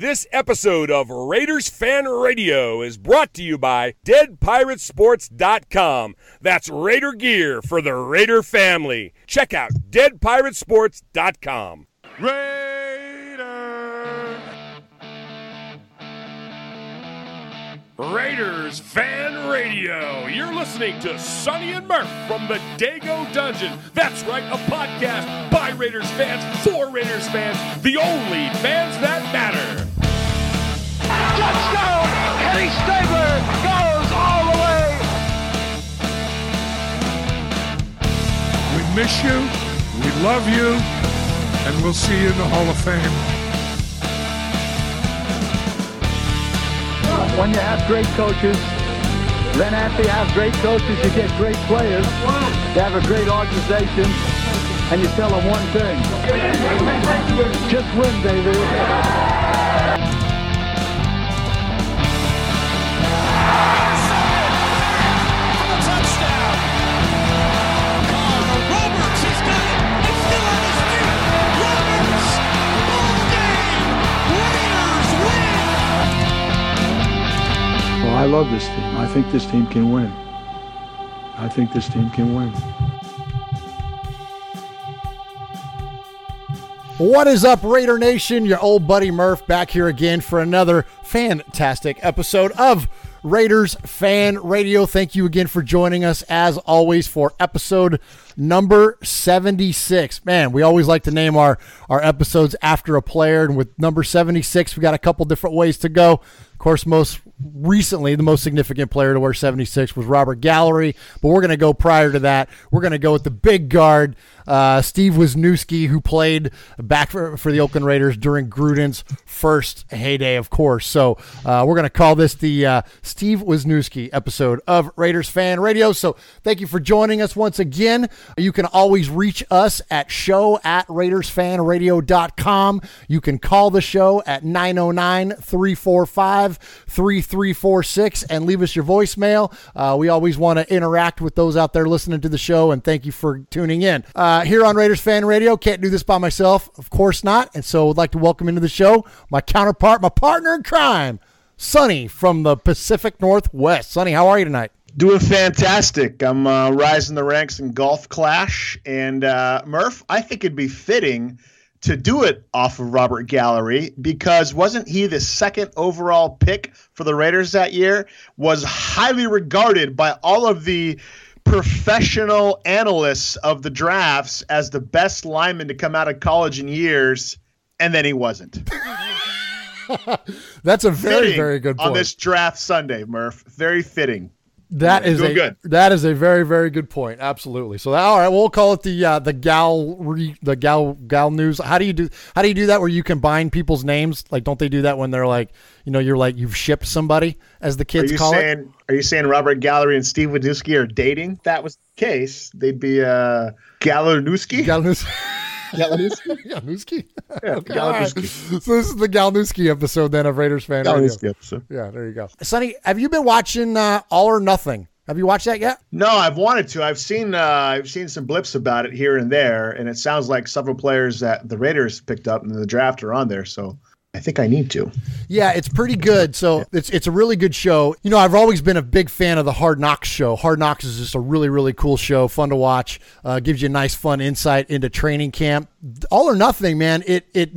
This episode of Raiders Fan Radio is brought to you by DeadPiratesSports.com. That's Raider gear for the Raider family. Check out DeadPiratesSports.com. Raiders Fan Radio. You're listening to Sonny and Murph from the Dago Dungeon. That's right, a podcast by Raiders fans, for Raiders fans, the only fans that matter. Touchdown! Kenny Stabler goes all the way! We miss you, we love you, and we'll see you in the Hall of Fame. When you have great coaches, then after you have great coaches, you get great players. You have a great organization, and you tell them one thing. Just win, baby. I love this team. I think this team can win. What is up, Raider Nation? Your old buddy Murph back here again for another fantastic episode of Raiders Fan Radio. Thank you again for joining us, as always, for episode number 76. Man, we always like to name our episodes after a player, and with number 76, we got a couple different ways to go. Of course, most recently, the most significant player to wear 76 was Robert Gallery, but we're going to go prior to that. We're going to go with the big guard, Steve Wisniewski, who played back for the Oakland Raiders during Gruden's first heyday, of course. So we're going to call this the Steve Wisniewski episode of Raiders Fan Radio. So thank you for joining us once again. You can always reach us at show@RaidersFanRadio.com. You can call the show at 909-345-3346 and leave us your voicemail. We always want to interact with those out there listening to the show, and thank you for tuning in. Here on Raiders Fan Radio, can't do this by myself, of course not, and so I'd like to welcome into the show my counterpart, my partner in crime, Sonny from the Pacific Northwest. Sonny, how are you tonight? Doing fantastic. I'm rising the ranks in Golf Clash, and Murph, I think it'd be fitting to do it off of Robert Gallery, because wasn't he the second overall pick for the Raiders that year? Was highly regarded by all of the professional analysts of the drafts as the best lineman to come out of college in years, and then he wasn't. That's a very, very good point. On this draft Sunday, Murph. Very fitting. That is a very, very good point. Absolutely. So all right, we'll call it the gal news. How do you do that where you combine people's names? Like, don't they do that when they're like, you're like, you've shipped somebody, as the kids call it? Are you saying Robert Gallery and Steve Wisniewski are dating? If that was the case, they'd be Gallanewski. Galnewski? Yeah, okay, Galnewski. Right. So this is the Galnewski episode then of Raiders Fan Radio. Episode. Yeah, there you go. Sonny, have you been watching All or Nothing? Have you watched that yet? No, I've wanted to. I've seen some blips about it here and there, and it sounds like several players that the Raiders picked up in the draft are on there, so I think I need to. Yeah, it's pretty good. So it's a really good show. I've always been a big fan of the Hard Knocks show. Hard Knocks is just a really, really cool show, fun to watch. Gives you a nice, fun insight into training camp. All or Nothing, man, it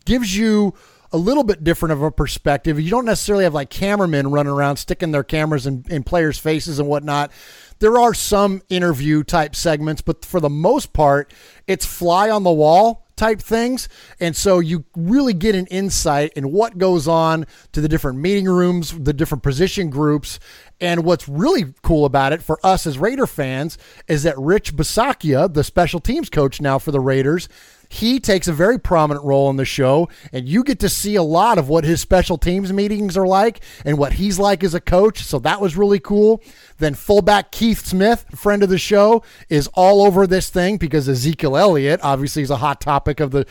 gives you a little bit different of a perspective. You don't necessarily have like cameramen running around sticking their cameras in players' faces and whatnot. There are some interview type segments, but for the most part, it's fly on the wall type things. And so you really get an insight in what goes on to the different meeting rooms, the different position groups. And what's really cool about it for us as Raider fans is that Rich Bisaccia, the special teams coach now for the Raiders, he takes a very prominent role in the show, and you get to see a lot of what his special teams meetings are like and what he's like as a coach. So that was really cool. Then fullback Keith Smith, friend of the show, is all over this thing because Ezekiel Elliott obviously is a hot topic of the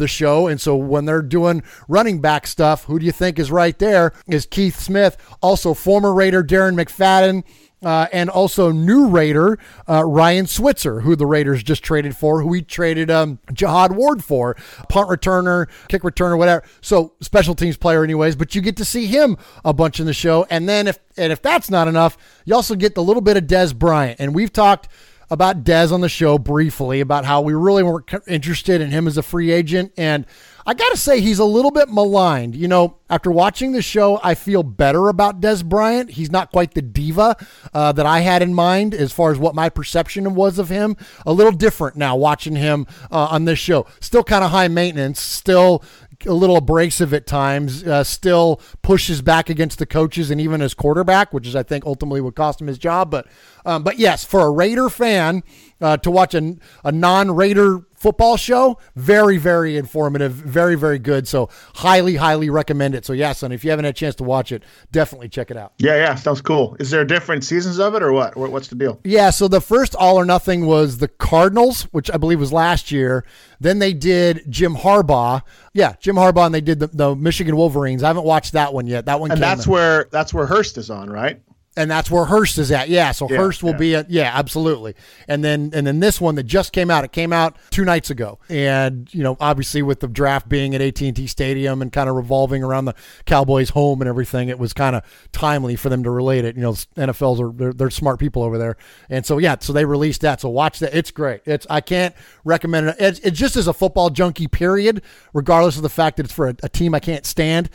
show. And so when they're doing running back stuff, who do you think is right there is Keith Smith, also former Raider Darren McFadden, and also new Raider, Ryan Switzer, who the Raiders just traded for, who we traded Jihad Ward for, punt returner, kick returner, whatever. So special teams player anyways, but you get to see him a bunch in the show. And then if that's not enough, you also get the little bit of Des Bryant. And we've talked about Des on the show briefly, about how we really weren't interested in him as a free agent. And I got to say, he's a little bit maligned. You know, after watching the show, I feel better about Des Bryant. He's not quite the diva that I had in mind as far as what my perception was of him. A little different now watching him on this show. Still kind of high maintenance, still a little abrasive at times, still pushes back against the coaches and even his quarterback, which is, I think, ultimately what cost him his job. But yes, for a Raider fan to watch a non-Raider football show, very, very informative, very, very good. So highly, highly recommend it. So yeah, son, if you haven't had a chance to watch it, definitely check it out. Yeah, sounds cool. Is there different seasons of it or what? What's the deal? Yeah, so the first All or Nothing was the Cardinals, which I believe was last year. Then they did Jim Harbaugh. Yeah, Jim Harbaugh, and they did the Michigan Wolverines. I haven't watched that one yet. That one, and that's where Hurst is on, right? And that's where Hurst is at. Yeah, so Hurst will be at, yeah, absolutely. And then this one that just came out, it came out 2 nights ago. And, you know, obviously with the draft being at AT&T Stadium and kind of revolving around the Cowboys' home and everything, it was kind of timely for them to relate it. You know, NFL's they're smart people over there. And so, yeah, so they released that. So watch that. It's great. I can't recommend it. It's just as a football junkie, period, regardless of the fact that it's for a team I can't stand.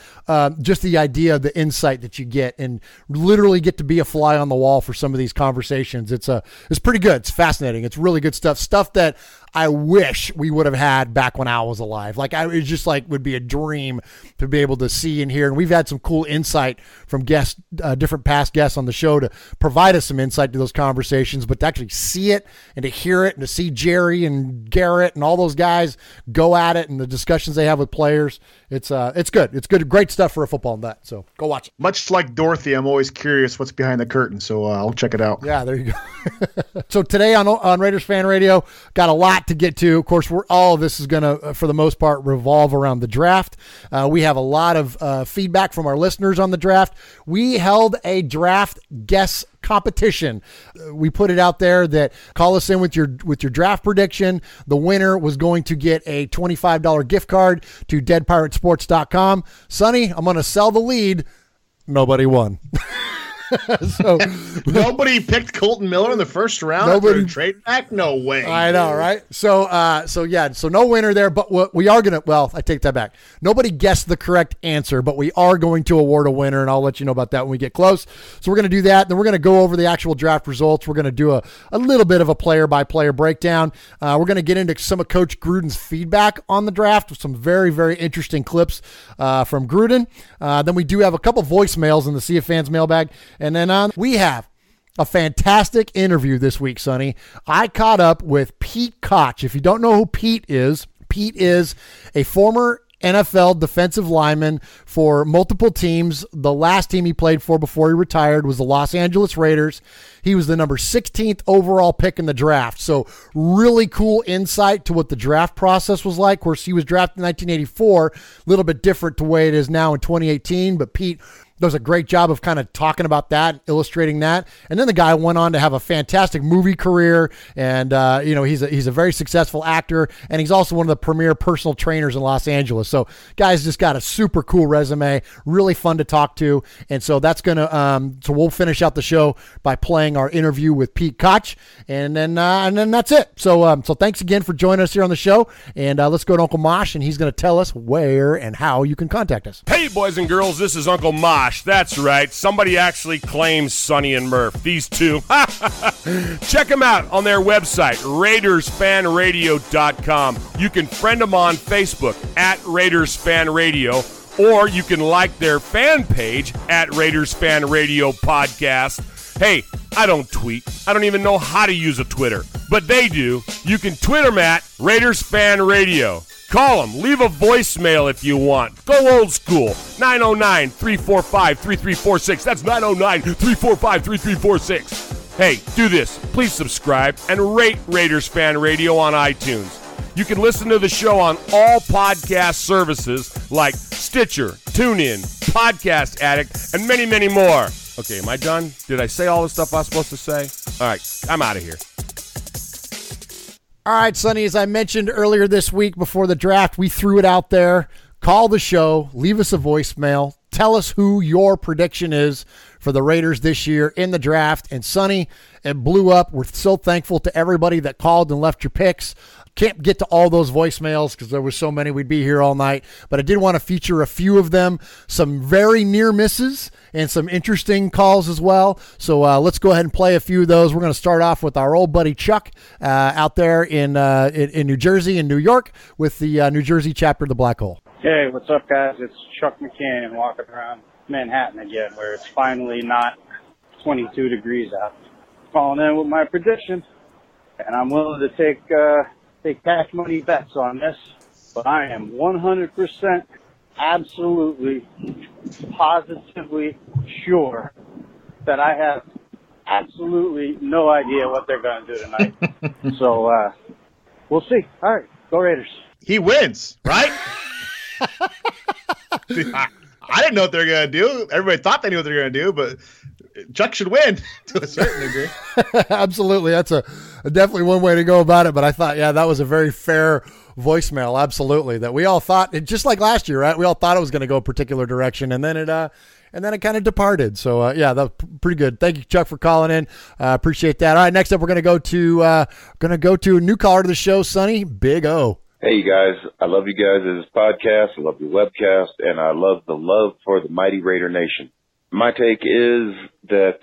Just the idea of the insight that you get and literally get to be a fly on the wall for some of these conversations. It's pretty good. It's fascinating. It's really good stuff that I wish we would have had back when Al was alive. Like, it just would be a dream to be able to see and hear. And we've had some cool insight from guests, different past guests on the show to provide us some insight to those conversations, but to actually see it and to hear it and to see Jerry and Garrett and all those guys go at it and the discussions they have with players. It's good. It's good. Great stuff for a football nut. So go watch it. Much like Dorothy, I'm always curious what's behind the curtain. So I'll check it out. Yeah, there you go. So today on Raiders Fan Radio, got a lot to get to. Of course, all of this is going to, for the most part, revolve around the draft. We have a lot of feedback from our listeners on the draft. We held a draft guess competition. We put it out there that call us in with your draft prediction. The winner was going to get a $25 gift card to deadpiratesports.com. Sonny, I'm going to sell the lead. Nobody won. So nobody picked Colton Miller in the first round after a trade back? No way. I know, right? So no winner there, but what we are going to, well, I take that back. Nobody guessed the correct answer, but we are going to award a winner, and I'll let you know about that when we get close. So we're going to do that. Then we're going to go over the actual draft results. We're going to do a little bit of a player-by-player breakdown. We're going to get into some of Coach Gruden's feedback on the draft with some very, very interesting clips from Gruden. Then we do have a couple voicemails in the CFANS mailbag. And then we have a fantastic interview this week, Sonny. I caught up with Pete Koch. If you don't know who Pete is a former NFL defensive lineman for multiple teams. The last team he played for before he retired was the Los Angeles Raiders. He was the number 16th overall pick in the draft. So really cool insight to what the draft process was like. Of course, he was drafted in 1984, a little bit different to the way it is now in 2018, but Pete does a great job of kind of talking about that, illustrating that. And then the guy went on to have a fantastic movie career, and he's a very successful actor, and he's also one of the premier personal trainers in Los Angeles. So guy's just got a super cool resume, really fun to talk to. And so that's gonna so we'll finish out the show by playing our interview with Pete Koch, and then that's it. So thanks again for joining us here on the show, and let's go to Uncle Mosh, and he's gonna tell us where and how you can contact us. Hey, boys and girls, this is Uncle Mosh. That's right. Somebody actually claims Sonny and Murph. These two. Check them out on their website, RaidersFanRadio.com. You can friend them on Facebook at Raiders Fan Radio, or you can like their fan page at Raiders Fan Radio Podcast. Hey, I don't tweet. I don't even know how to use a Twitter, but they do. You can tweet them at Raiders Fan Radio. Call them. Leave a voicemail if you want. Go old school. 909-345-3346. That's 909-345-3346. Hey, do this. Please subscribe and rate Raiders Fan Radio on iTunes. You can listen to the show on all podcast services like Stitcher, TuneIn, Podcast Addict, and many, many more. Okay, am I done? Did I say all the stuff I was supposed to say? All right, I'm out of here. All right, Sonny, as I mentioned earlier this week before the draft, we threw it out there. Call the show, leave us a voicemail, tell us who your prediction is for the Raiders this year in the draft. And Sonny, it blew up. We're so thankful to everybody that called and left your picks. Can't get to all those voicemails because there were so many. We'd be here all night. But I did want to feature a few of them, some very near misses and some interesting calls as well. So let's go ahead and play a few of those. We're going to start off with our old buddy Chuck out there in New Jersey and New York with the New Jersey chapter of the Black Hole. Hey, what's up, guys? It's Chuck McCann walking around Manhattan again, where it's finally not 22 degrees out. Calling in with my prediction, and I'm willing to take cash money bets on this, but I am 100% absolutely, positively sure that I have absolutely no idea what they're going to do tonight. So we'll see. All right, go Raiders. He wins, right? I didn't know what they're going to do. Everybody thought they knew what they were going to do, but Chuck should win to a certain degree. Absolutely. That's a definitely one way to go about it. But I thought, that was a very fair voicemail. Absolutely. That we all thought, just like last year, right? We all thought it was going to go a particular direction, and then it kind of departed. So that was pretty good. Thank you, Chuck, for calling in. Appreciate that. All right, next up, we're going to go to a new caller to the show, Sonny, Big O. Hey, you guys. I love you guys' podcast. I love your webcast, and I love the love for the mighty Raider Nation. My take is that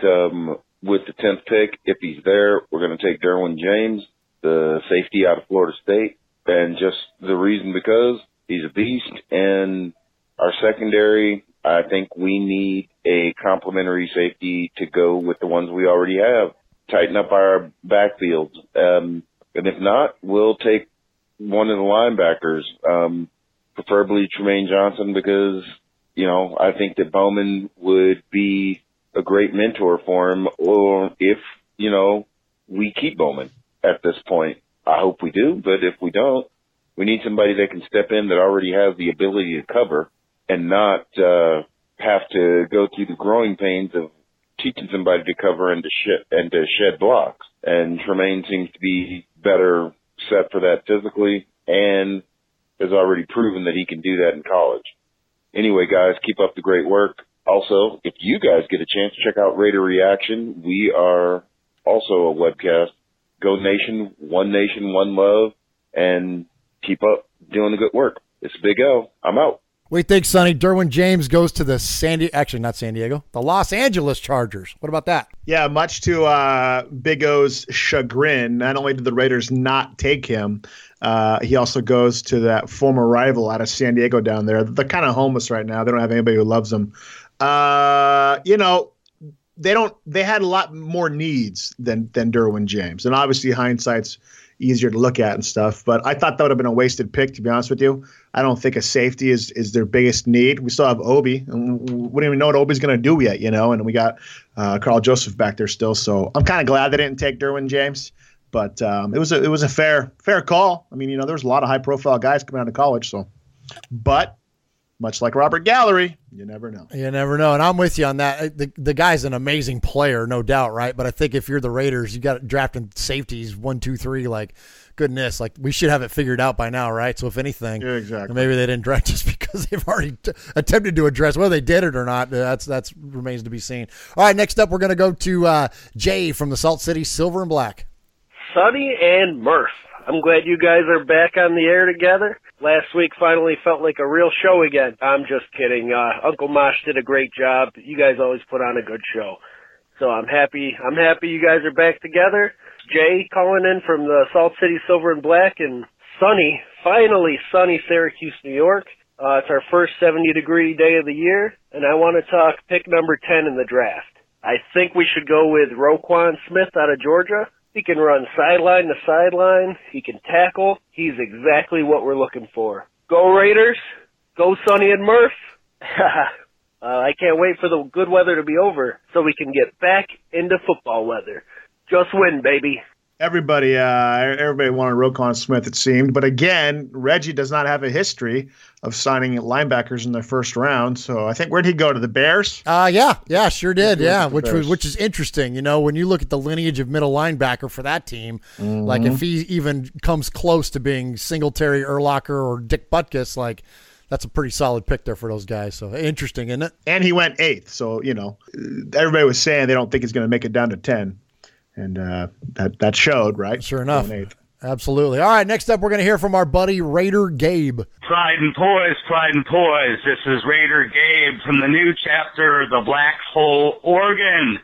with the 10th pick, if he's there, we're going to take Derwin James, the safety out of Florida State, and just the reason because he's a beast. And our secondary, I think we need a complementary safety to go with the ones we already have. Tighten up our backfields. And if not, we'll take one of the linebackers, preferably Tremaine Johnson, because, I think that Bowman would be a great mentor for him, or if, we keep Bowman at this point. I hope we do, but if we don't, we need somebody that can step in that already has the ability to cover and not have to go through the growing pains of teaching somebody to cover and to shed blocks. And Tremaine seems to be better set for that physically and has already proven that he can do that in college. Anyway, guys, keep up the great work. Also, if you guys get a chance, check out Raider Reaction. We are also a webcast. Go Nation, one love, and keep up doing the good work. It's Big L. I'm out. What do you think, Sonny? Derwin James goes to the the Los Angeles Chargers. What about that? Yeah, much to Big O's chagrin, not only did the Raiders not take him, he also goes to that former rival out of San Diego down there. They're kind of homeless right now. They don't have anybody who loves them. They had a lot more needs than Derwin James. And obviously hindsight's easier to look at and stuff, but I thought that would have been a wasted pick, to be honest with you. I don't think a safety is their biggest need. We still have Obi, and we don't even know what Obi's going to do yet, and we got Carl Joseph back there still. So I'm kind of glad they didn't take Derwin James, but it was a fair call. I mean, there was a lot of high profile guys coming out of college, but much like Robert Gallery, you never know. You never know, and I'm with you on that. The guy's an amazing player, no doubt, right? But I think if you're the Raiders, you got drafting safeties 1, 2, 3, like goodness, like we should have it figured out by now, right? So if anything, yeah, exactly. Maybe they didn't draft just because they've already attempted to address whether they did it or not. That's remains to be seen. All right, next up, we're going to go to Jay from the Salt City Silver and Black. Sonny and Murph. I'm glad you guys are back on the air together. Last week finally felt like a real show again. I'm just kidding. Uncle Mosh did a great job. You guys always put on a good show. So I'm happy you guys are back together. Jay calling in from the Salt City Silver and Black, and sunny, finally sunny Syracuse, New York. It's our first 70-degree day of the year, and I want to talk pick number 10 in the draft. I think we should go with Roquan Smith out of Georgia. He can run sideline to sideline. He can tackle. He's exactly what we're looking for. Go Raiders. Go Sonny and Murph. I can't wait for the good weather to be over so we can get back into football weather. Just win, baby. Everybody wanted Roquan Smith, it seemed. But again, Reggie does not have a history of signing linebackers in the first round. So I think, where'd he go, to the Bears? Yeah, sure did. Yeah, which is interesting. You know, when you look at the lineage of middle linebacker for that team, like if he even comes close to being Singletary, Urlacher, or Dick Butkus, like that's a pretty solid pick there for those guys. So interesting, isn't it? And he went 8th. So, you know, everybody was saying they don't think he's going to make it down to 10. And that showed, right? Sure enough. Absolutely. All right, next up, we're going to hear from our buddy Raider Gabe. Pride and poise. This is Raider Gabe from the new chapter, the Black Hole, Oregon.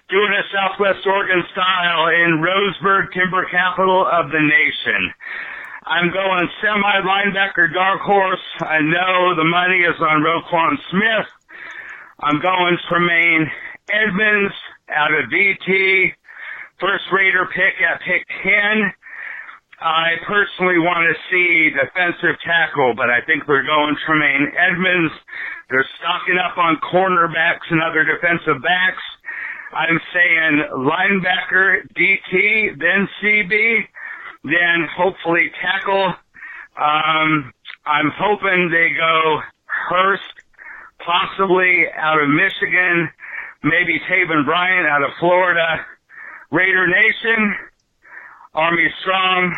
Doing a Southwest Oregon style in Roseburg, timber capital of the nation. I'm going semi-linebacker dark horse. I know the money is on Roquan Smith. I'm going Tremaine Edmonds out of VT. First Raider pick at pick 10. I personally want to see defensive tackle, but I think we're going Tremaine Edmonds. They're stocking up on cornerbacks and other defensive backs. I'm saying linebacker, DT, then CB, then hopefully tackle. I'm hoping they go Hurst, possibly out of Michigan, maybe Taven Bryant out of Florida. Raider Nation, Army strong,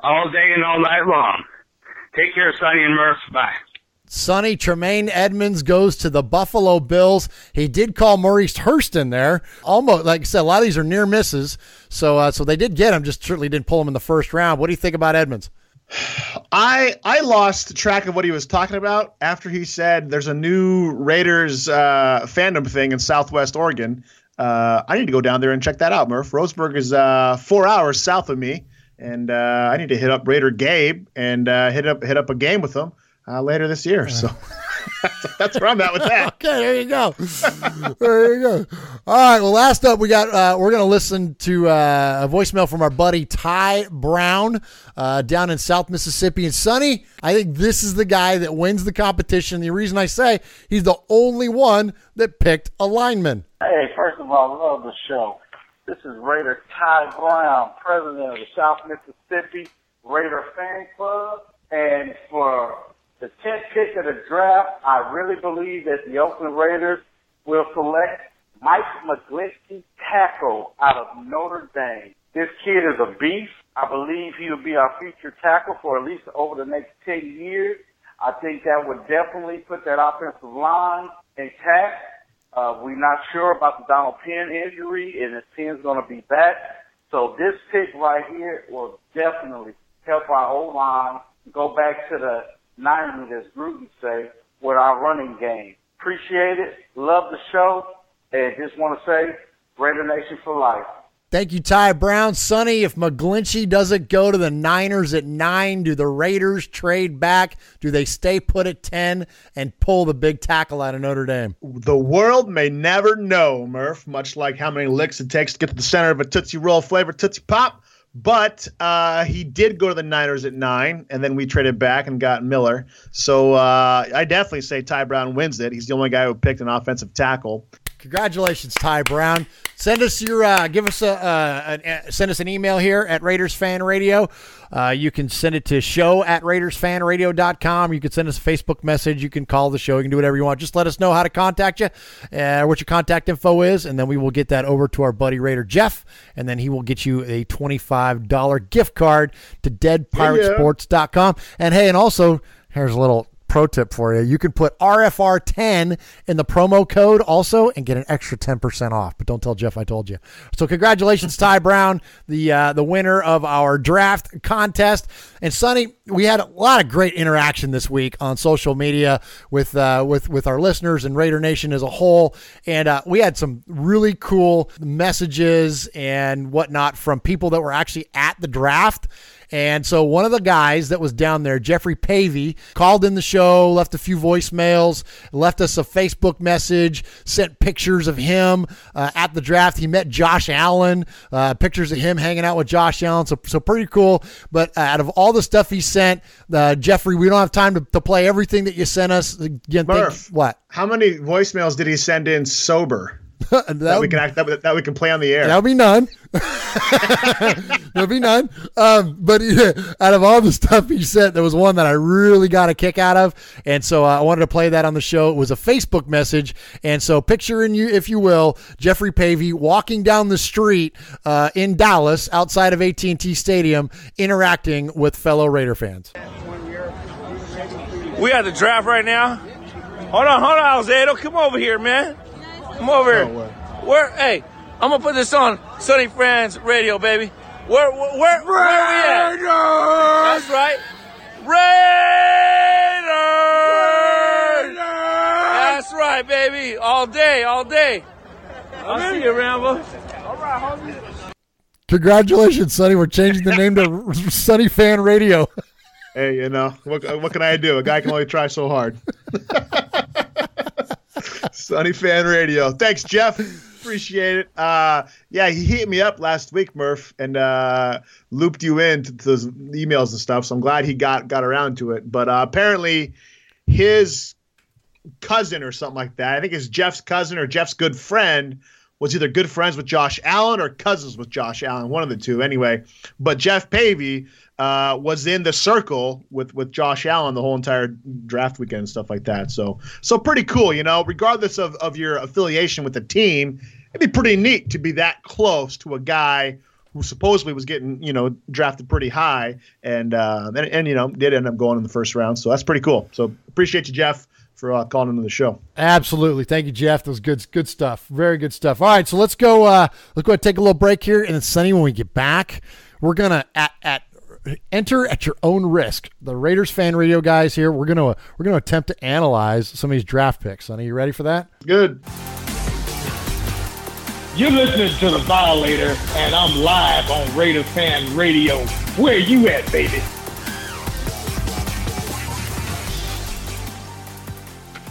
all day and all night long. Take care, Sonny and Murph. Bye. Sonny, Tremaine Edmonds goes to the Buffalo Bills. He did call Maurice Hurst in there. Almost, like I said, a lot of these are near misses. So they did get him, just certainly didn't pull him in the first round. What do you think about Edmonds? I lost track of what he was talking about after he said there's a new Raiders fandom thing in Southwest Oregon. I need to go down there and check that out, Murph. Roseburg is 4 hours south of me, and I need to hit up Raider Gabe and hit up a game with him later this year. So that's where I'm at with that. Okay, there you go. There you go. All right. Well, last up, we got we're going to listen to a voicemail from our buddy Ty Brown down in South Mississippi. And Sonny, I think this is the guy that wins the competition. The reason I say he's the only one that picked a lineman. Hey, first of all, I love the show. This is Raider Ty Brown, president of the South Mississippi Raider Fan Club. And for the 10th pick of the draft, I really believe that the Oakland Raiders will select Mike McGlinchey, tackle out of Notre Dame. This kid is a beast. I believe he will be our featured tackle for at least over the next 10 years. I think that would definitely put that offensive line intact. We're not sure about the Donald Penn injury, and if Penn's going to be back. So this pick right here will definitely help our O-line go back to the 90s, as Gruden say, with our running game. Appreciate it. Love the show. And just want to say, Raider Nation for life. Thank you, Ty Brown. Sonny, if McGlinchey doesn't go to the Niners at 9, do the Raiders trade back? Do they stay put at 10 and pull the big tackle out of Notre Dame? The world may never know, Murph, much like how many licks it takes to get to the center of a Tootsie Roll flavored Tootsie Pop. But he did go to the Niners at 9, and then we traded back and got Miller. So I definitely say Ty Brown wins it. He's the only guy who picked an offensive tackle. Congratulations, Ty Brown. Send us your send us an email here at Raiders Fan Radio. You can send it to show@RaidersFanRadio.com. You can send us a Facebook message. You can call the show. You can do whatever you want. Just let us know how to contact you, what your contact info is, and then we will get that over to our buddy Raider Jeff, and then he will get you a $25 gift card to deadpiratesports.com. And hey, and also, here's a little pro tip for you. You can put RFR10 in the promo code also and get an extra 10% off. But don't tell Jeff I told you. So congratulations, Ty Brown, the winner of our draft contest. And Sonny, we had a lot of great interaction this week on social media with our listeners and Raider Nation as a whole. And we had some really cool messages and whatnot from people that were actually at the draft. And so one of the guys that was down there, Jeffrey Pavey, called in the show, left a few voicemails, left us a Facebook message, sent pictures of him at the draft. He met Josh Allen, pictures of him hanging out with Josh Allen. So pretty cool. But out of all the stuff he sent, Jeffrey, we don't have time to play everything that you sent us. Again, Murph, what? How many voicemails did he send in sober? that we can play on the air. That'll be none. There'll be none. But yeah, out of all the stuff he said, there was one that I really got a kick out of, and so I wanted to play that on the show. It was a Facebook message, and so picture in you, if you will, Jeffrey Pavey walking down the street in Dallas, outside of AT&T Stadium, interacting with fellow Raider fans. We at the draft right now. Hold on, Alzado. Come over here, man. Come over here. Hey, I'm gonna put this on Sunny Friends Radio, baby. Where we at? That's right. Raiders! That's right, baby. All day. I'll see you, Rambo. All right, homie. Congratulations, Sonny. We're changing the name to Sunny Fan Radio. Hey, you know, what can I do? A guy can only try so hard. Sunny Fan Radio. Thanks, Jeff. Appreciate it. Yeah, he hit me up last week, Murph, and looped you into those emails and stuff, so I'm glad he got around to it. But apparently his cousin or something like that, I think it's Jeff's cousin or Jeff's good friend, was either good friends with Josh Allen or cousins with Josh Allen, one of the two anyway. But Jeff Pavey was in the circle with Josh Allen the whole entire draft weekend and stuff like that. So pretty cool, you know, regardless of your affiliation with the team, it'd be pretty neat to be that close to a guy who supposedly was getting, you know, drafted pretty high and you know, did end up going in the first round. So that's pretty cool. So appreciate you, Jeff, for calling into the show. Absolutely. Thank you, Jeff. That was good stuff. Very good stuff. All right, so let's go ahead and take a little break here. And then, Sonny, when we get back, we're going to enter at your own risk. The Raiders Fan Radio guys here, we're going to attempt to analyze some of these draft picks. Sonny, you ready for that? Good. You're listening to The Violator, and I'm live on Raiders Fan Radio. Where you at, baby?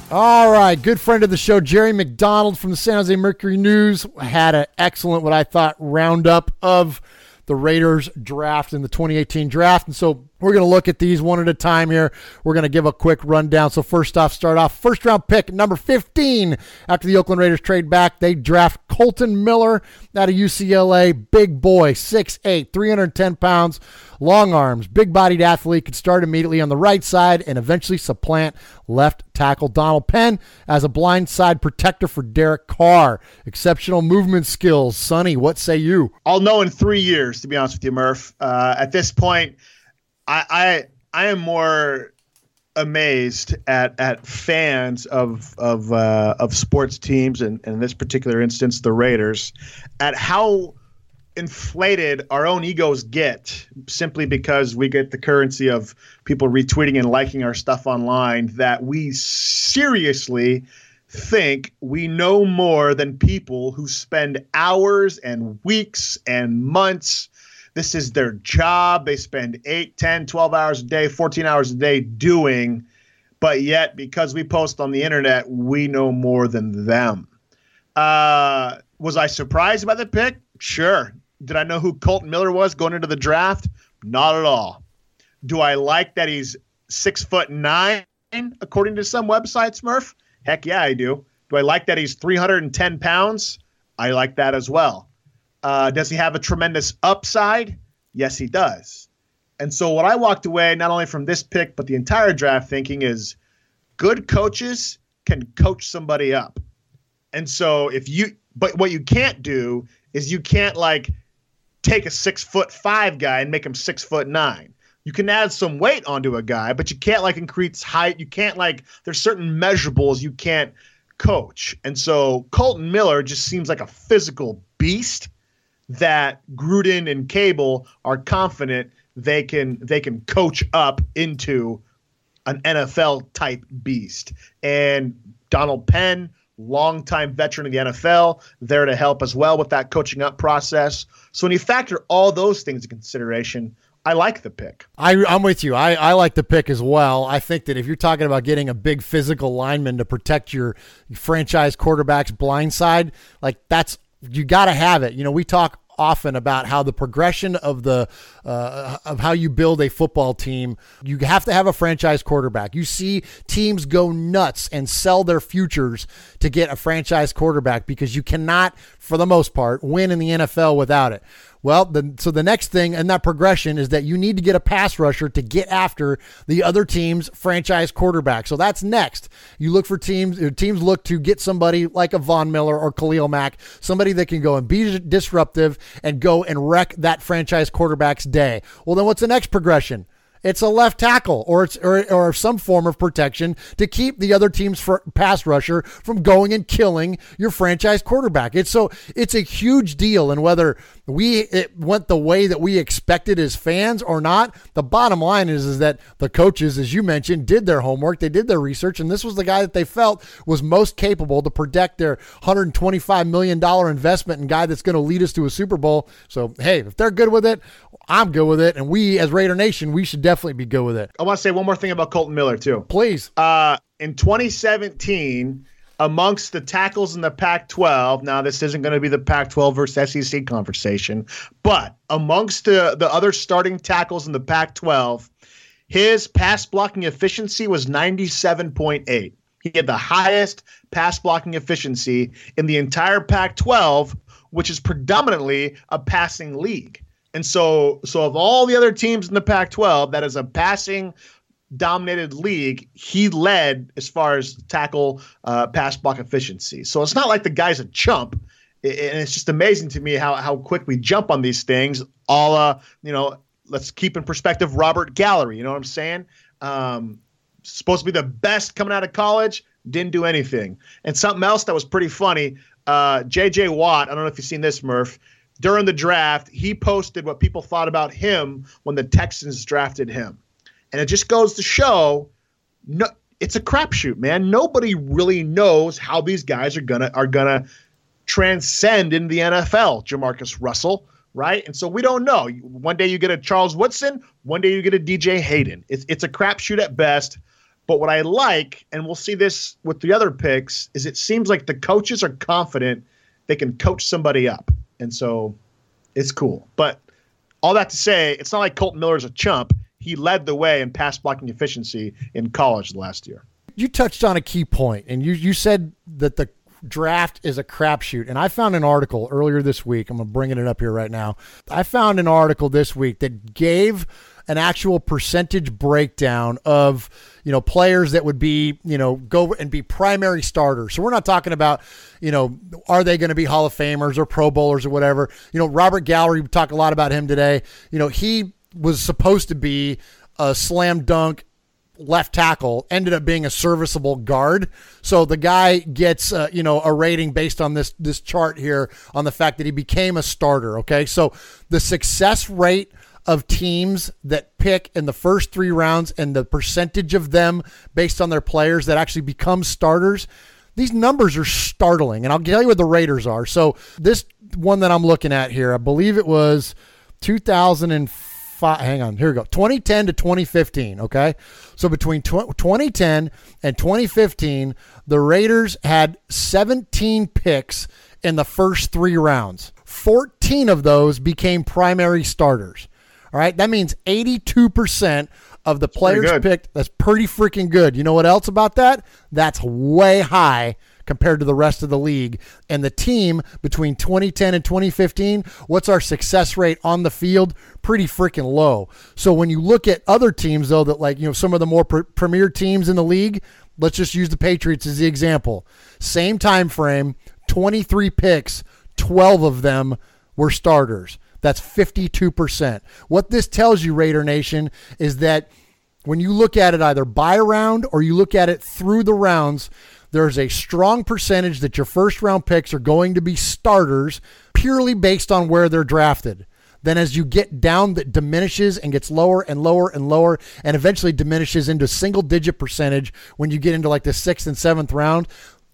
All right, good friend of the show, Jerry McDonald from the San Jose Mercury News, had an excellent, what I thought, roundup of the Raiders draft in the 2018 draft. And so we're going to look at these one at a time here. We're going to give a quick rundown. So first off, start off first round pick, number 15. After the Oakland Raiders trade back, they draft Colton Miller out of UCLA. Big boy, 6'8", 310 pounds, long arms, big-bodied athlete, could start immediately on the right side and eventually supplant left tackle Donald Penn as a blind side protector for Derek Carr. Exceptional movement skills. Sonny, what say you? I'll know in 3 years, to be honest with you, Murph. At this point, I am more amazed at fans of sports teams, and in this particular instance, the Raiders, at how inflated our own egos get simply because we get the currency of people retweeting and liking our stuff online, that we seriously think we know more than people who spend hours and weeks and months. This is their job. They spend 8, 10, 12 hours a day, 14 hours a day doing, but yet because we post on the internet, we know more than them. Was I surprised by the pick? Sure. Did I know who Colton Miller was going into the draft? Not at all. Do I like that he's 6'9", according to some websites, Murph? Heck yeah, I do. Do I like that he's 310 pounds? I like that as well. Does he have a tremendous upside? Yes, he does. And so what I walked away, not only from this pick, but the entire draft thinking good coaches can coach somebody up. And so but what you can't do is you can't take a 6'5" guy and make him 6'9". You can add some weight onto a guy, but you can't increase height. You can't there's certain measurables you can't coach. And so Colton Miller just seems like a physical beast that Gruden and Cable are confident they can coach up into an NFL type beast. And Donald Penn, longtime veteran of the NFL, there to help as well with that coaching up process. So when you factor all those things into consideration, I like the pick. I'm with you. I like the pick as well. I think that if you're talking about getting a big physical lineman to protect your franchise quarterback's blind side, that's, you got to have it. You know, we talk often about how the progression of of how you build a football team, you have to have a franchise quarterback. You see teams go nuts and sell their futures to get a franchise quarterback because you cannot, for the most part, win in the NFL without it. Well, so the next thing in that progression is that you need to get a pass rusher to get after the other team's franchise quarterback. So that's next. You look for teams look to get somebody like a Von Miller or Khalil Mack, somebody that can go and be disruptive and go and wreck that franchise quarterback's day. Well, then what's the next progression? It's a left tackle or some form of protection to keep the other team's pass rusher from going and killing your franchise quarterback. It's a huge deal, and whether it went the way that we expected as fans or not, the bottom line is that the coaches, as you mentioned, did their homework, they did their research, and this was the guy that they felt was most capable to protect their $125 million investment and guy that's going to lead us to a Super Bowl. So, hey, if they're good with it, I'm good with it, and we, as Raider Nation, we should definitely be good with it. I want to say one more thing about Colton Miller, too. Please. In 2017, amongst the tackles in the Pac-12, now this isn't going to be the Pac-12 versus SEC conversation, but amongst the other starting tackles in the Pac-12, his pass blocking efficiency was 97.8. He had the highest pass blocking efficiency in the entire Pac-12, which is predominantly a passing league. And so of all the other teams in the Pac-12, that is a passing-dominated league, he led as far as tackle pass block efficiency. So it's not like the guy's a chump, and it's just amazing to me how quick we jump on these things. Let's keep in perspective Robert Gallery. You know what I'm saying? Supposed to be the best coming out of college, didn't do anything. And something else that was pretty funny, J.J. Watt, I don't know if you've seen this, Murph, during the draft, he posted what people thought about him when the Texans drafted him. And it just goes to show, no, it's a crapshoot, man. Nobody really knows how these guys are gonna transcend in the NFL, Jamarcus Russell, right? And so we don't know. One day you get a Charles Woodson, one day you get a DJ Hayden. It's a crapshoot at best. But what I like, and we'll see this with the other picks, is it seems like the coaches are confident they can coach somebody up. And so it's cool. But all that to say, it's not like Colton Miller's a chump. He led the way in pass blocking efficiency in college last year. You touched on a key point, and you said that the draft is a crapshoot. And I found an article earlier this week. I'm bringing it up here right now. I found an article this week that gave an actual percentage breakdown of, players that would be, go and be primary starters. So we're not talking about, are they going to be Hall of Famers or Pro Bowlers or whatever. Robert Gallery, we talk a lot about him today. He was supposed to be a slam dunk left tackle, ended up being a serviceable guard. So the guy gets, a rating based on this chart here on the fact that he became a starter. Okay. So the success rate of teams that pick in the first 3 rounds and the percentage of them based on their players that actually become starters, these numbers are startling. And I'll tell you what the Raiders are. So this one that I'm looking at here, I believe it was 2005. Hang on, here we go. 2010 to 2015. Okay. So between 2010 and 2015, the Raiders had 17 picks in the first 3 rounds. 14 of those became primary starters. All right, that means 82% of the players picked. That's pretty freaking good. You know what else about that? That's way high compared to the rest of the league. And the team between 2010 and 2015, what's our success rate on the field? Pretty freaking low. So when you look at other teams, though, that some of the more premier teams in the league, let's just use the Patriots as the example. Same time frame, 23 picks, 12 of them were starters. That's 52%. What this tells you, Raider Nation, is that when you look at it either by round or you look at it through the rounds, there's a strong percentage that your first round picks are going to be starters purely based on where they're drafted. Then as you get down, that diminishes and gets lower and lower and lower and eventually diminishes into single-digit percentage when you get into like the 6th and 7th round.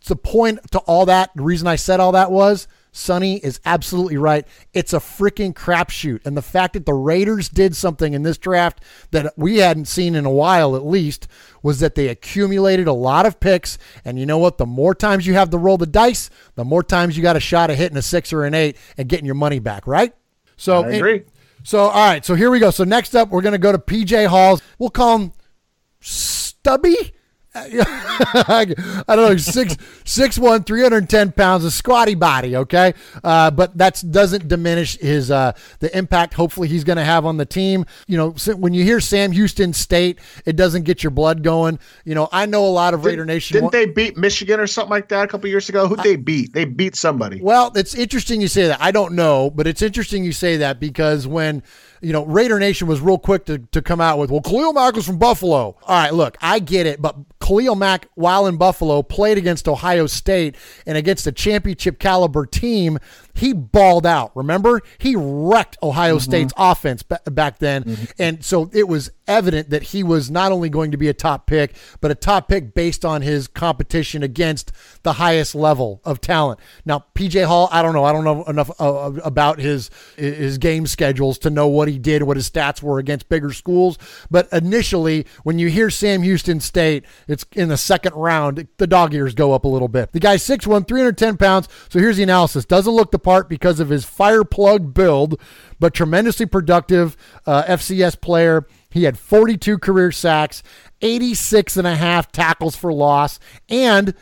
The point to all that, the reason I said all that was Sonny is absolutely right. It's a freaking crapshoot. And the fact that the Raiders did something in this draft that we hadn't seen in a while, at least, was that they accumulated a lot of picks. And you know what? The more times you have to roll the dice, the more times you got a shot at hitting a 6 or an 8 and getting your money back, right? So, I agree. All right. So here we go. So next up, we're going to go to PJ Hall. We'll call him Stubby. I don't know, 6'1", 310 pounds, a squatty body, okay? But that doesn't diminish his the impact hopefully he's going to have on the team. You know, when you hear Sam Houston State, it doesn't get your blood going. You know, I know a lot of Raider Nation. Didn't they beat Michigan or something like that a couple years ago? Who'd they beat? They beat somebody. Well, it's interesting you say that. I don't know, but it's interesting you say that because when – you know, Raider Nation was real quick to come out with, well, Khalil Mack was from Buffalo. All right, look, I get it, but Khalil Mack, while in Buffalo, played against Ohio State and against a championship caliber team. He balled out, remember? He wrecked Ohio State's offense back then. And so it was evident that he was not only going to be a top pick, but a top pick based on his competition against the highest level of talent. Now, PJ Hall, I don't know enough about his game schedules to know what he did, what his stats were against bigger schools. But initially, when you hear Sam Houston State, it's in the second round, the dog ears go up a little bit. The guy's 6'1", 310 pounds. So here's the analysis. Doesn't look the part because of his fire plug build, but tremendously productive FCS player. He had 42 career sacks, 86.5 tackles for loss, and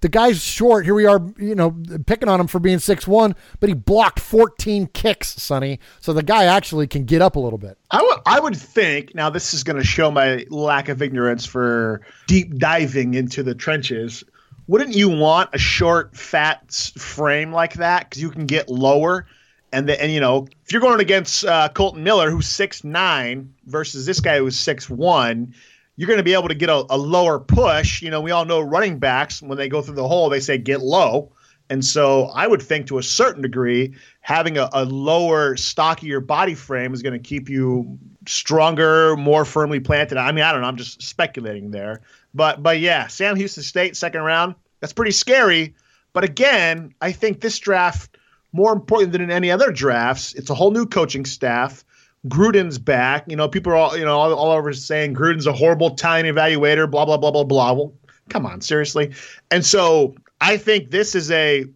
the guy's short. Here we are, you know, picking on him for being 6'1", but he blocked 14 kicks, Sonny. So the guy actually can get up a little bit. I would think, now this is going to show my lack of ignorance for deep diving into the trenches. Wouldn't you want a short, fat frame like that? Because you can get lower. And you know, if you're going against Colton Miller, who's 6'9", versus this guy who's 6'1", you're going to be able to get a lower push. You know, we all know running backs, when they go through the hole, they say get low. And so I would think to a certain degree, having a lower, stockier body frame is going to keep you stronger, more firmly planted. I mean, I don't know. I'm just speculating there. But yeah, Sam Houston State, second round, that's pretty scary. But again, I think this draft, more important than in any other drafts, it's a whole new coaching staff. Gruden's back. You know, people are all over saying Gruden's a horrible talent evaluator, blah, blah, blah, blah, blah. Well, come on, seriously. And so I think this is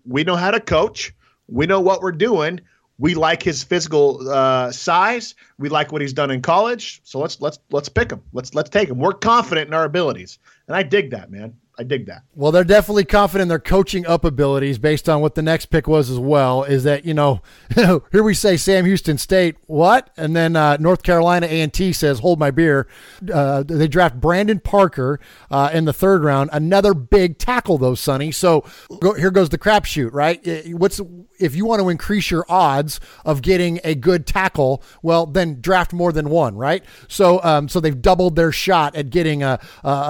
we know how to coach. We know what we're doing. We like his physical size. We like what he's done in college. So let's pick him. Let's take him. We're confident in our abilities. And I dig that, man. I dig that. Well, they're definitely confident in their coaching up abilities based on what the next pick was as well, is that, you know, here we say Sam Houston State, what? And then North Carolina A&T says, hold my beer. They draft Brandon Parker in the third round, another big tackle though, Sonny. So here goes the crapshoot, right? If you want to increase your odds of getting a good tackle, well, then draft more than one, right? So they've doubled their shot at getting a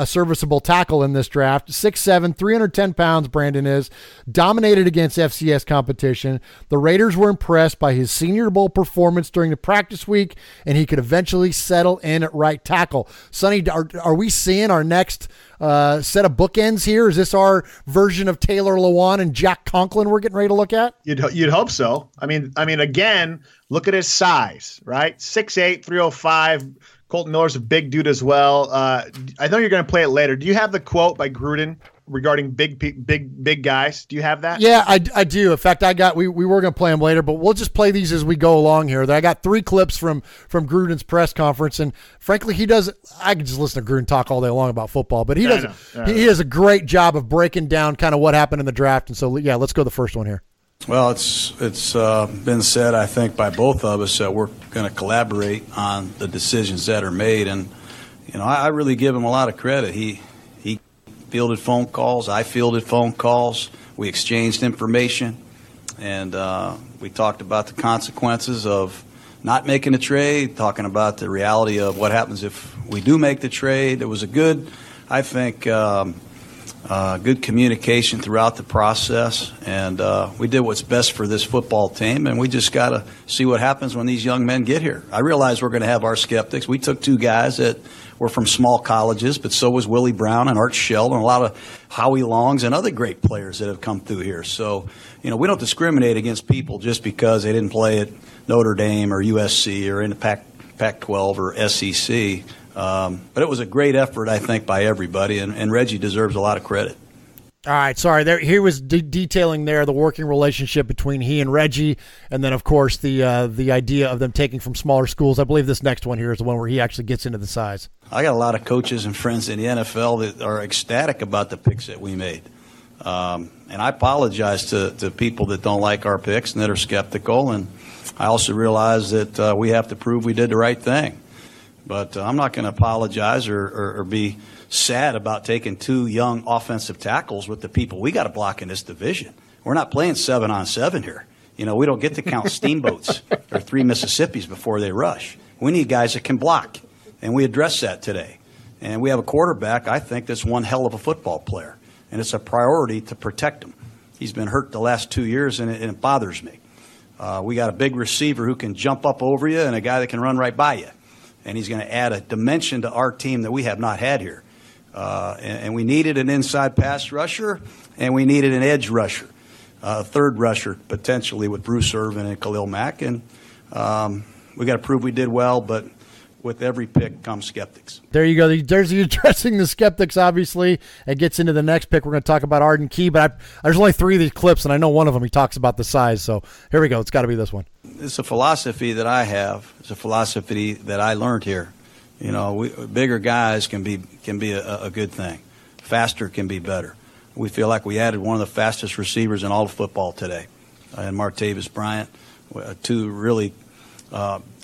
serviceable tackle in this draft. 6'7", 310 pounds, Brandon is. Dominated against FCS competition. The Raiders were impressed by his Senior Bowl performance during the practice week, and he could eventually settle in at right tackle. Sonny, are we seeing our next set of bookends here? Is this our version of Taylor Lewan and Jack Conklin we're getting ready to look at? You'd hope so. I mean, again, look at his size, right? 6'8", 305. Colton Miller's a big dude as well. I know you're going to play it later. Do you have the quote by Gruden regarding big guys? Do you have that? Yeah, I do. In fact, we were going to play them later, but we'll just play these as we go along here. I got 3 clips from Gruden's press conference, and frankly, I can just listen to Gruden talk all day long about football, but he does a great job of breaking down kind of what happened in the draft. And so, yeah, let's go to the first one here. Well, it's been said, I think, by both of us that we're going to collaborate on the decisions that are made. And, you know, I really give him a lot of credit. He fielded phone calls. I fielded phone calls. We exchanged information. And we talked about the consequences of not making a trade, talking about the reality of what happens if we do make the trade. It was a good, I think, good communication throughout the process, and we did what's best for this football team, and we just got to see what happens when these young men get here. I realize we're going to have our skeptics. We took 2 guys that were from small colleges, but so was Willie Brown and Art Shell and a lot of Howie Longs and other great players that have come through here. So, we don't discriminate against people just because they didn't play at Notre Dame or USC or in the Pac-12 or SEC. But it was a great effort, I think, by everybody, and Reggie deserves a lot of credit. All right, sorry. He was detailing there the working relationship between he and Reggie, and then, of course, the idea of them taking from smaller schools. I believe this next one here is the one where he actually gets into the size. I got a lot of coaches and friends in the NFL that are ecstatic about the picks that we made. And I apologize to people that don't like our picks and that are skeptical, and I also realize that we have to prove we did the right thing. But I'm not going to apologize or be sad about taking 2 young offensive tackles with the people we got to block in this division. We're not playing 7-on-7 here. We don't get to count steamboats or 3 Mississippis before they rush. We need guys that can block, and we address that today. And we have a quarterback, I think, that's one hell of a football player, and it's a priority to protect him. He's been hurt the last 2 years, and it bothers me. We got a big receiver who can jump up over you and a guy that can run right by you. And he's going to add a dimension to our team that we have not had here. And we needed an inside pass rusher, and we needed an edge rusher, a third rusher potentially with Bruce Irvin and Khalil Mack. And we got to prove we did well, but with every pick comes skeptics. There you go. There's you addressing the skeptics, obviously. It gets into the next pick. We're going to talk about Arden Key, but there's only 3 of these clips, and I know one of them he talks about the size. So here we go. It's got to be this one. It's a philosophy that I have. It's a philosophy that I learned here. Bigger guys can be a good thing. Faster can be better. We feel like we added one of the fastest receivers in all of football today, and Martavis Bryant, 2 really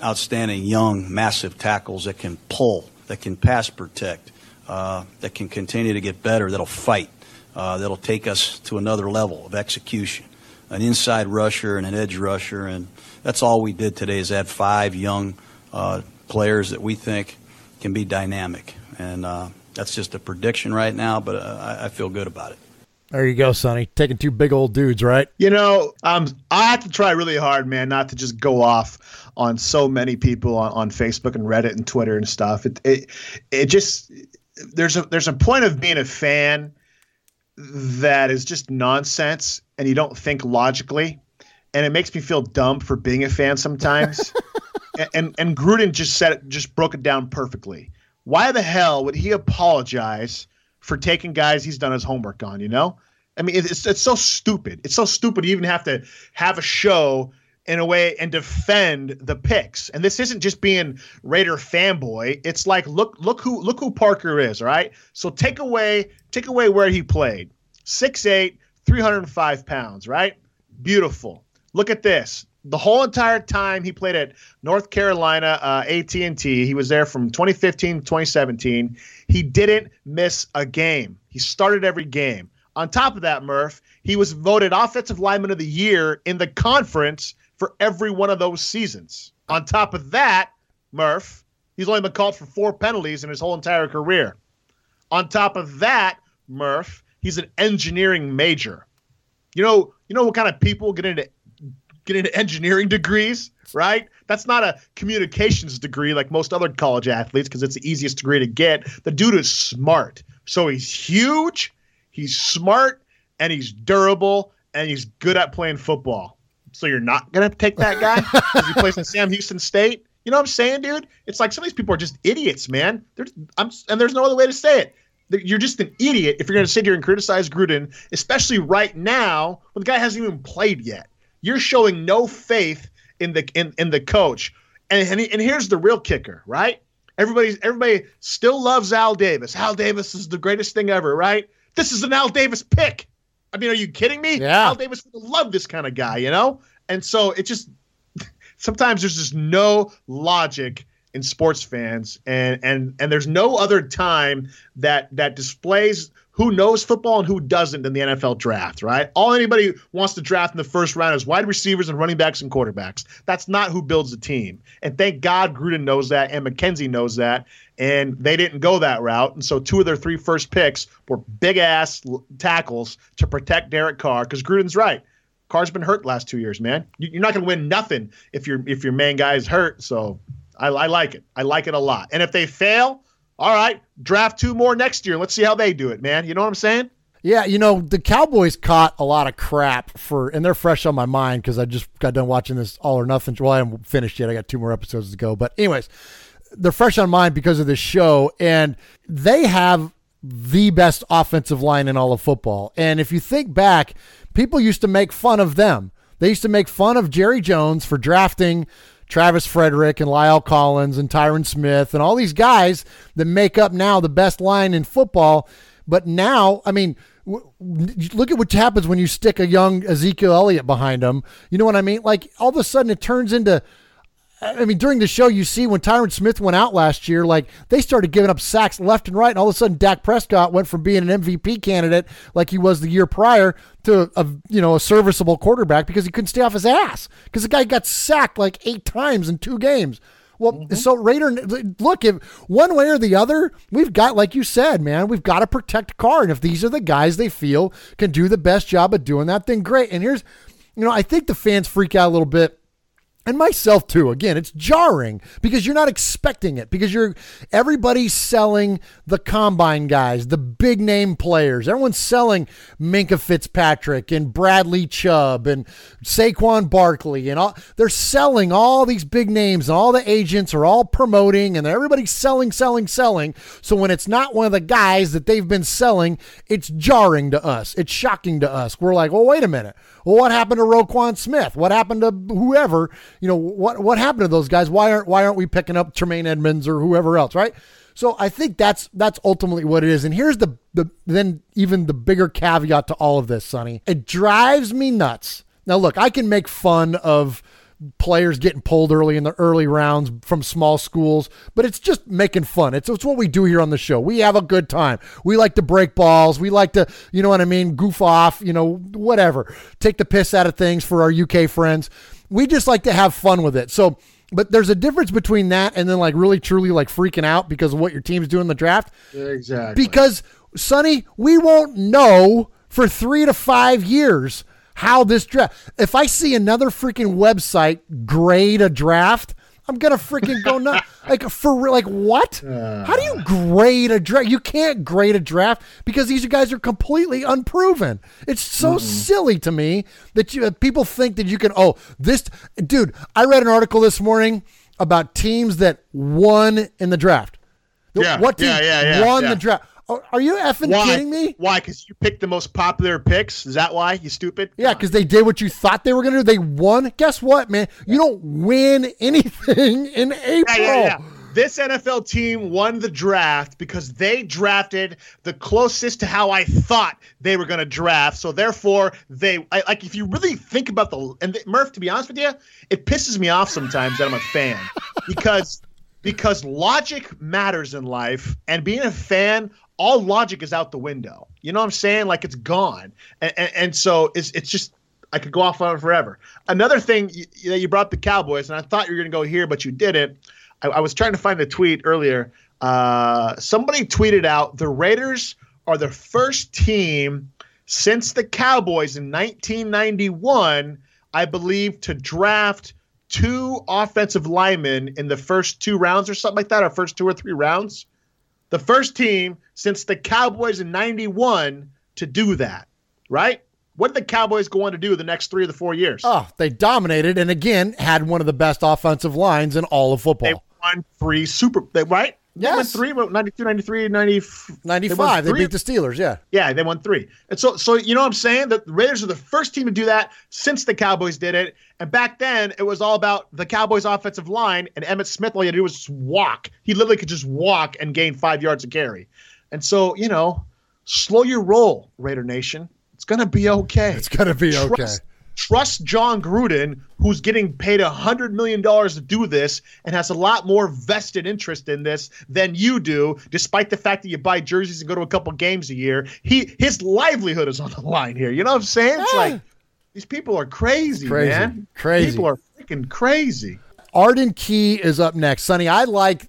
outstanding young, massive tackles that can pull, that can pass protect, that can continue to get better, that'll fight, that'll take us to another level of execution. An inside rusher and an edge rusher, and that's all we did today is add 5 young players that we think can be dynamic. And that's just a prediction right now, but I feel good about it. There you go, Sonny. Taking 2 big old dudes, right? I have to try really hard, man, not to just go off on so many people on Facebook and Reddit and Twitter and stuff. It just there's a point of being a fan that is just nonsense and you don't think logically, and it makes me feel dumb for being a fan sometimes. and Gruden just broke it down perfectly. Why the hell would he apologize for taking guys he's done his homework on, I mean, it's so stupid. It's so stupid you even have to have a show in a way and defend the picks. And this isn't just being Raider fanboy. It's like, look who Parker is, all right? So take away where he played. 6'8", 305 pounds, right? Beautiful. Look at this. The whole entire time he played at North Carolina AT&T, he was there from 2015 to 2017. He didn't miss a game. He started every game. On top of that, Murph, he was voted Offensive Lineman of the Year in the conference for every one of those seasons. On top of that, Murph, he's only been called for 4 penalties in his whole entire career. On top of that, Murph, he's an engineering major. You know what kind of people get into engineering degrees, right? That's not a communications degree like most other college athletes because it's the easiest degree to get. The dude is smart. So he's huge, he's smart, and he's durable, and he's good at playing football. So you're not going to take that guy because he plays in Sam Houston State? You know what I'm saying, dude? It's like some of these people are just idiots, man. And there's no other way to say it. You're just an idiot if you're going to sit here and criticize Gruden, especially right now when the guy hasn't even played yet. You're showing no faith in the coach. And here's the real kicker, right? Everybody still loves Al Davis. Al Davis is the greatest thing ever, right? This is an Al Davis pick. I mean, are you kidding me? Yeah. Al Davis would love this kind of guy, And so it just sometimes there's just no logic in sports fans, and there's no other time that displays who knows football and who doesn't in the NFL draft, right? All anybody wants to draft in the first round is wide receivers and running backs and quarterbacks. That's not who builds a team. And thank God Gruden knows that and McKenzie knows that. And they didn't go that route. And so 2 of their 3 first picks were big-ass tackles to protect Derek Carr, because Gruden's right. Carr's been hurt the last 2 years, man. You're not going to win nothing if your main guy is hurt. So I like it. I like it a lot. And if they fail, all right, draft 2 more next year. Let's see how they do it, man. You know what I'm saying? Yeah, the Cowboys caught a lot of crap and they're fresh on my mind because I just got done watching this All or Nothing. Well, I haven't finished yet. I got 2 more episodes to go. But anyways, they're fresh on mind because of this show, and they have the best offensive line in all of football. And if you think back, people used to make fun of them. They used to make fun of Jerry Jones for drafting Travis Frederick and Lyle Collins and Tyron Smith and all these guys that make up now the best line in football. But now, I mean, look at what happens when you stick a young Ezekiel Elliott behind them. You know what I mean? Like, all of a sudden it turns into, I mean, during the show, you see when Tyron Smith went out last year, like, they started giving up sacks left and right, and all of a sudden Dak Prescott went from being an MVP candidate like he was the year prior to a serviceable quarterback because he couldn't stay off his ass because the guy got sacked like 8 times in 2 games. Well, so Raider, look, if one way or the other, we've got, like you said, man, we've got to protect Carr, and if these are the guys they feel can do the best job of doing that, then great. And here's, I think the fans freak out a little bit. And myself too. Again, it's jarring because you're not expecting it, because everybody's selling the combine guys, the big name players. Everyone's selling Minkah Fitzpatrick and Bradley Chubb and Saquon Barkley and all. They're selling all these big names, and all the agents are all promoting, and everybody's selling. So when it's not one of the guys that they've been selling, it's jarring to us. It's shocking to us. We're like, well, wait a minute. Well, what happened to Roquan Smith? What happened to whoever? What happened to those guys? Why aren't we picking up Tremaine Edmonds or whoever else, right? So I think that's ultimately what it is. And here's then even the bigger caveat to all of this, Sonny. It drives me nuts. Now, look, I can make fun of players getting pulled early in the early rounds from small schools, but it's just making fun. It's what we do here on the show. We have a good time. We like to break balls. We like to, you know what I mean, goof off, whatever. Take the piss out of things for our UK friends. We just like to have fun with it. So, but there's a difference between that and then like really truly like freaking out because of what your team's doing in the draft. Exactly. Because, Sonny, we won't know for 3 to 5 years how this draft. If I see another freaking website grade a draft, I'm gonna freaking go nuts. What? How do you grade a draft? You can't grade a draft because these guys are completely unproven. It's so silly to me that people think that you can. Oh, this dude. I read an article this morning about teams that won in the draft. What team won the draft? Are you effing kidding me? Why? Because you picked the most popular picks? Is that why? You stupid? Yeah, because they did what you thought they were going to do. They won. Guess what, man? You don't win anything in April. Yeah. This NFL team won the draft because they drafted the closest to how I thought they were going to draft. So therefore, if you really think about Murph, to be honest with you, it pisses me off sometimes that I'm a fan because logic matters in life, and being a fan, all logic is out the window. You know what I'm saying? Like, it's gone. And so it's just, I could go off on it forever. Another thing, you brought up the Cowboys, and I thought you were going to go here, but you didn't. I was trying to find a tweet earlier. Somebody tweeted out the Raiders are the first team since the Cowboys in 1991, I believe, to draft 2 offensive linemen in the first 2 rounds or something like that, or first 2 or 3 rounds. The first team since the Cowboys in 91 to do that, right? What did the Cowboys go on to do the next 3 or 4 years? Oh, they dominated and, again, had one of the best offensive lines in all of football. They won 3 right? Yes. They won 3, 92, 93, 95. They beat the Steelers, yeah. Yeah, they won 3. And so you know what I'm saying? The Raiders are the first team to do that since the Cowboys did it. And back then, it was all about the Cowboys' offensive line, and Emmitt Smith, all he had to do was just walk. He literally could just walk and gain 5 yards a carry. And so, slow your roll, Raider Nation. It's going to be okay. It's going to be okay. trust John Gruden, who's getting paid $100 million to do this and has a lot more vested interest in this than you do, despite the fact that you buy jerseys and go to a couple games a year. His livelihood is on the line here. You know what I'm saying? It's like these people are crazy, man. Crazy. People are freaking crazy. Arden Key is up next. Sonny, I liked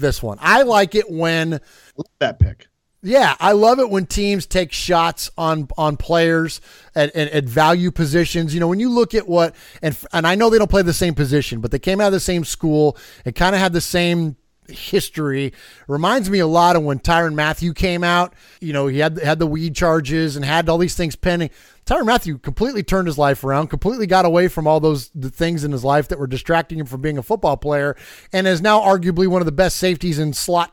this one. I like it when – love that pick. Yeah, I love it when teams take shots on players at value positions. You know, when you look at what and I know they don't play the same position, but they came out of the same school and kind of had the same history. Reminds me a lot of when Tyrann Mathieu came out. You know, he had the weed charges and had all these things pending. Tyrann Mathieu completely turned his life around, completely got away from all the things in his life that were distracting him from being a football player, and is now arguably one of the best safeties and slot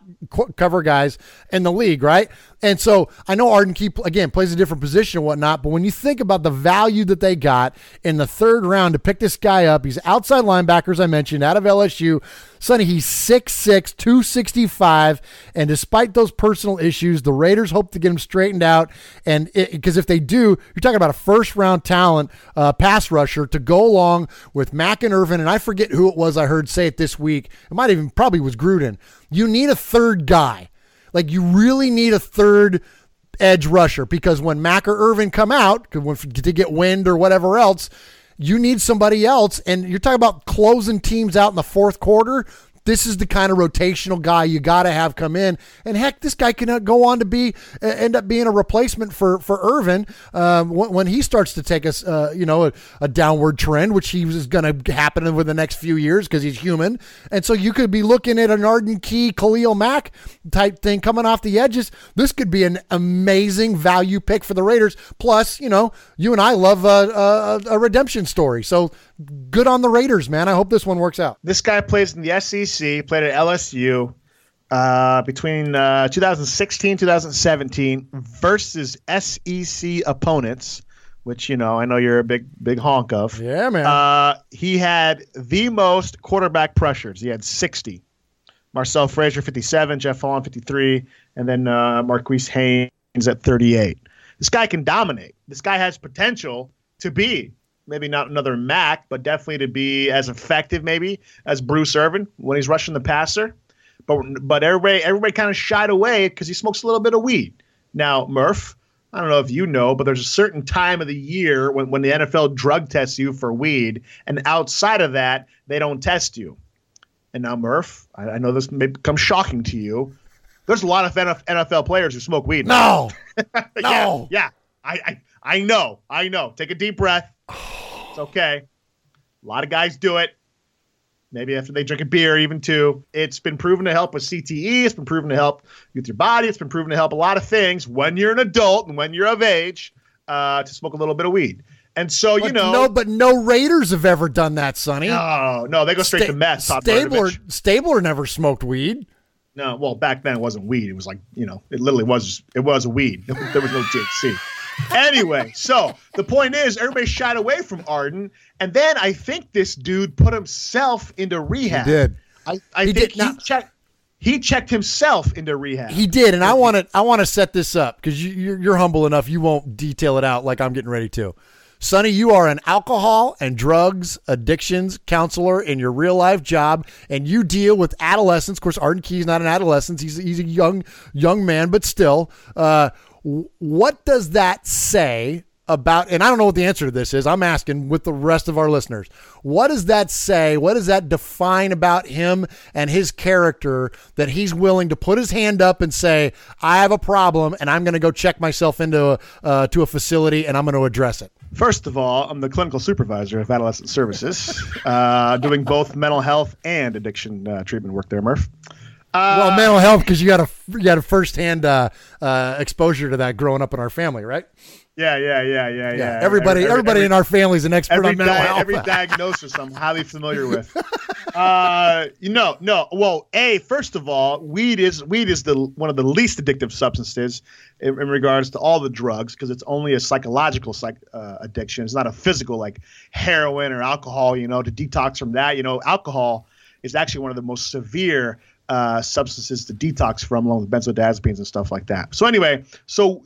cover guys in the league, right? And so I know Arden Key, again, plays a different position and whatnot, but when you think about the value that they got in the third round to pick this guy up, he's outside linebacker, as I mentioned, out of LSU. Sonny, he's 6'6", 265, and despite those personal issues, the Raiders hope to get him straightened out, and because if they do, you're talking about a first-round talent pass rusher to go along with Mack and Irvin, and I forget who it was I heard say it this week. It probably was Gruden. You need a third guy. Like, you really need a third edge rusher, because when Mack or Irvin come out to get wind or whatever else, you need somebody else. And you're talking about closing teams out in the fourth quarter. This is the kind of rotational guy you got to have come in. And heck, this guy can go on to end up being a replacement for Irvin when he starts to take us, a downward trend, which he was going to happen over the next few years because he's human. And so you could be looking at an Arden Key, Khalil Mack type thing coming off the edges. This could be an amazing value pick for the Raiders. Plus, you and I love a redemption story. So good on the Raiders, man. I hope this one works out. This guy plays in the SEC, played at LSU between 2016 2017 versus SEC opponents, which, I know you're a big honk of. Yeah, man. He had the most quarterback pressures. He had 60. Marcel Frazier, 57, Jeff Holland, 53, and then Marquise Haynes at 38. This guy can dominate. This guy has potential to be maybe not another Mack, but definitely to be as effective maybe as Bruce Irvin when he's rushing the passer. But everybody kind of shied away because he smokes a little bit of weed. Now, Murph, I don't know if you know, but there's a certain time of the year when the NFL drug tests you for weed, and outside of that, they don't test you. And now, Murph, I know this may become shocking to you. There's a lot of NFL players who smoke weed. No. No. Yeah. I know. Take a deep breath. It's okay. A lot of guys do it. Maybe after they drink a beer, even two. It's been proven to help with CTE. It's been proven to help with your body. It's been proven to help a lot of things when you're an adult and when you're of age to smoke a little bit of weed. And so, But no Raiders have ever done that, Sonny. No, they go straight to meth. Stabler never smoked weed. No, well, back then it wasn't weed. It was like, it literally was a weed. There was no THC. Anyway, so the point is everybody shied away from Arden, and then I think this dude put himself into rehab. He did. I think he checked himself into rehab. He did, and I want to set this up because you're humble enough you won't detail it out like I'm getting ready to. Sonny, you are an alcohol and drugs addictions counselor in your real life job, and you deal with adolescents. Of course, Arden Key's not an adolescent; he's a young man, but still. What does that say about, and I don't know what the answer to this is, I'm asking with the rest of our listeners, what does that say, what does that define about him and his character that he's willing to put his hand up and say, I have a problem and I'm going to go check myself into to a facility and I'm going to address it? First of all, I'm the clinical supervisor of adolescent services, doing both mental health and addiction treatment work there, Murph. Well, mental health, because you got a firsthand exposure to that growing up in our family, right? Yeah. Everybody in our family is an expert on mental health. Every diagnosis I'm highly familiar with. No. Well, first of all, weed is one of the least addictive substances in regards to all the drugs because it's only a psychological addiction. It's not a physical like heroin or alcohol. To detox from that. Alcohol is actually one of the most severe substances to detox from, along with benzodiazepines and stuff like that. So anyway, so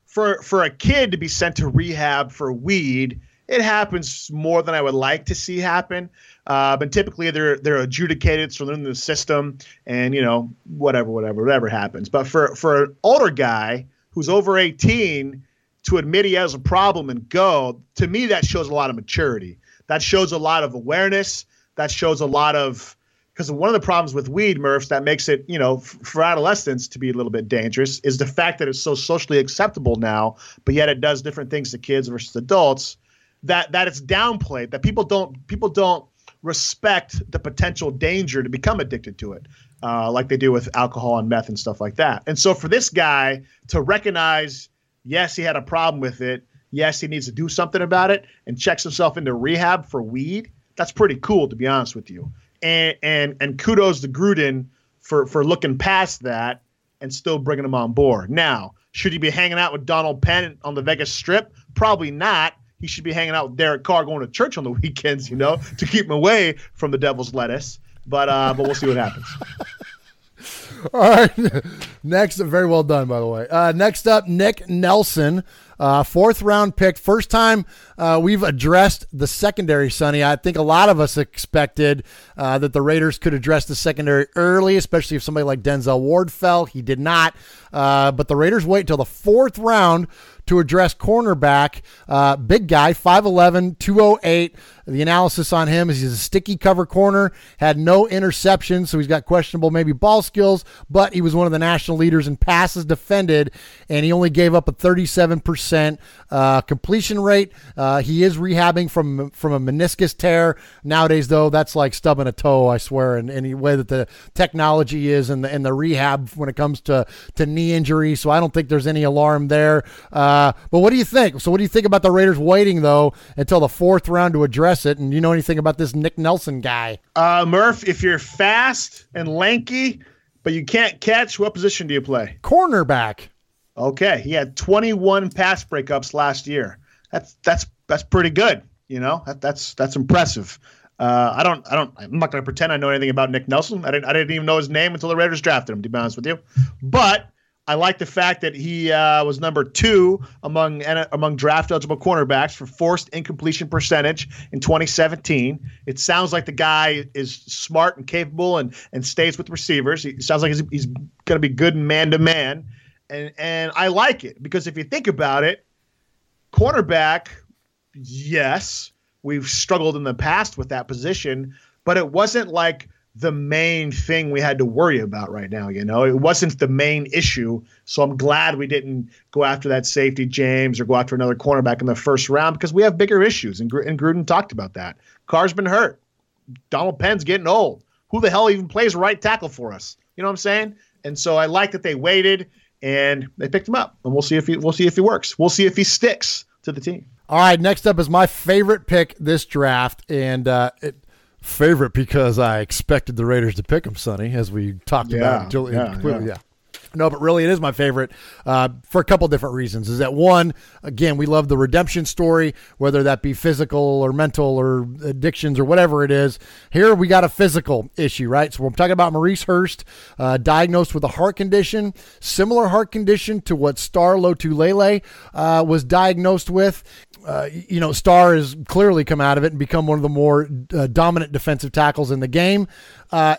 for a kid to be sent to rehab for weed, It happens more than I would like to see happen. But typically they're adjudicated, so they're in the system, and whatever happens. But for an older guy who's over 18 to admit he has a problem and go, to me that shows a lot of maturity. That shows a lot of awareness. That shows a lot of, because one of the problems with weed, Murphs, that makes it, for adolescents to be a little bit dangerous is the fact that it's so socially acceptable now, but yet it does different things to kids versus adults. That it's downplayed, that people don't respect the potential danger to become addicted to it, like they do with alcohol and meth and stuff like that. And so for this guy to recognize, yes, he had a problem with it, yes, he needs to do something about it, and checks himself into rehab for weed, that's pretty cool, to be honest with you. And kudos to Gruden for looking past that and still bringing him on board. Now, should he be hanging out with Donald Penn on the Vegas Strip? Probably not. He should be hanging out with Derek Carr going to church on the weekends, to keep him away from the devil's lettuce. But we'll see what happens. All right. Next, very well done, by the way. Next up, Nick Nelson, 4th round pick. First time we've addressed the secondary, Sonny. I think a lot of us expected that the Raiders could address the secondary early, especially if somebody like Denzel Ward fell. He did not. But the Raiders wait until the 4th round to address cornerback. Big guy, 5'11", 208. The analysis on him is he's a sticky cover corner, had no interceptions, so he's got questionable maybe ball skills, but he was one of the national leaders in passes defended, and he only gave up a 37% completion rate. He is rehabbing from a meniscus tear. Nowadays, though, that's like stubbing a toe, I swear, in any way that the technology is and the rehab when it comes to knee injury, so I don't think there's any alarm there. But what do you think? So what do you think about the Raiders waiting, though, until the 4th round to address it? And you know anything about this Nick Nelson guy? Murph, if you're fast and lanky, but you can't catch, what position do you play? Cornerback. Okay. He had 21 pass breakups last year. That's pretty good. That's impressive. I'm not going to pretend I know anything about Nick Nelson. I didn't even know his name until the Raiders drafted him, to be honest with you. But I like the fact that he was number 2 among draft eligible cornerbacks for forced incompletion percentage in 2017. It sounds like the guy is smart and capable and stays with receivers. He sounds like he's going to be good in man-to-man. And I like it because if you think about it, cornerback, yes, we've struggled in the past with that position, but it wasn't like the main thing we had to worry about right now. It wasn't the main issue. So I'm glad we didn't go after that safety James or go after another cornerback in the 1st round because we have bigger issues. And Gruden talked about that. Carr's been hurt. Donald Penn's getting old. Who the hell even plays right tackle for us? You know what I'm saying? And so I like that they waited and they picked him up, and we'll see if he works. We'll see if he sticks to the team. All right. Next up is my favorite pick this draft. And, favorite because I expected the Raiders to pick him, Sonny, as we talked about. Yeah. No, but really it is my favorite for a couple different reasons. Is that one, again, we love the redemption story, whether that be physical or mental or addictions or whatever it is. Here we got a physical issue, right? So we're talking about Maurice Hurst, diagnosed with a heart condition, similar heart condition to what Star Lotulelei was diagnosed with. Star has clearly come out of it and become one of the more dominant defensive tackles in the game.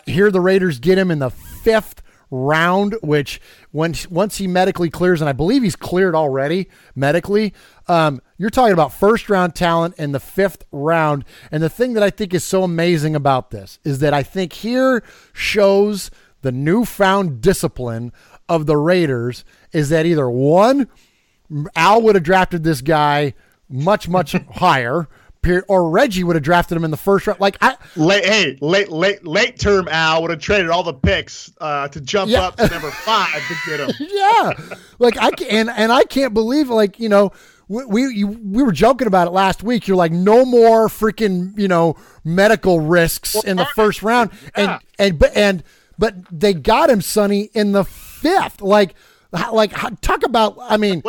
Here the Raiders get him in the 5th round, which once he medically clears, and I believe he's cleared already medically, you're talking about 1st round talent in the 5th round. And the thing that I think is so amazing about this is that I think here shows the newfound discipline of the Raiders is that either one, Al would have drafted this guy much higher, or Reggie would have drafted him in the 1st round. Late term Al would have traded all the picks to jump up to number 5 to get him. Yeah, I can't believe we were joking about it last week. You're like, no more freaking medical risks in the 1st round, but they got him, Sonny, in the 5th. Talk about. I mean,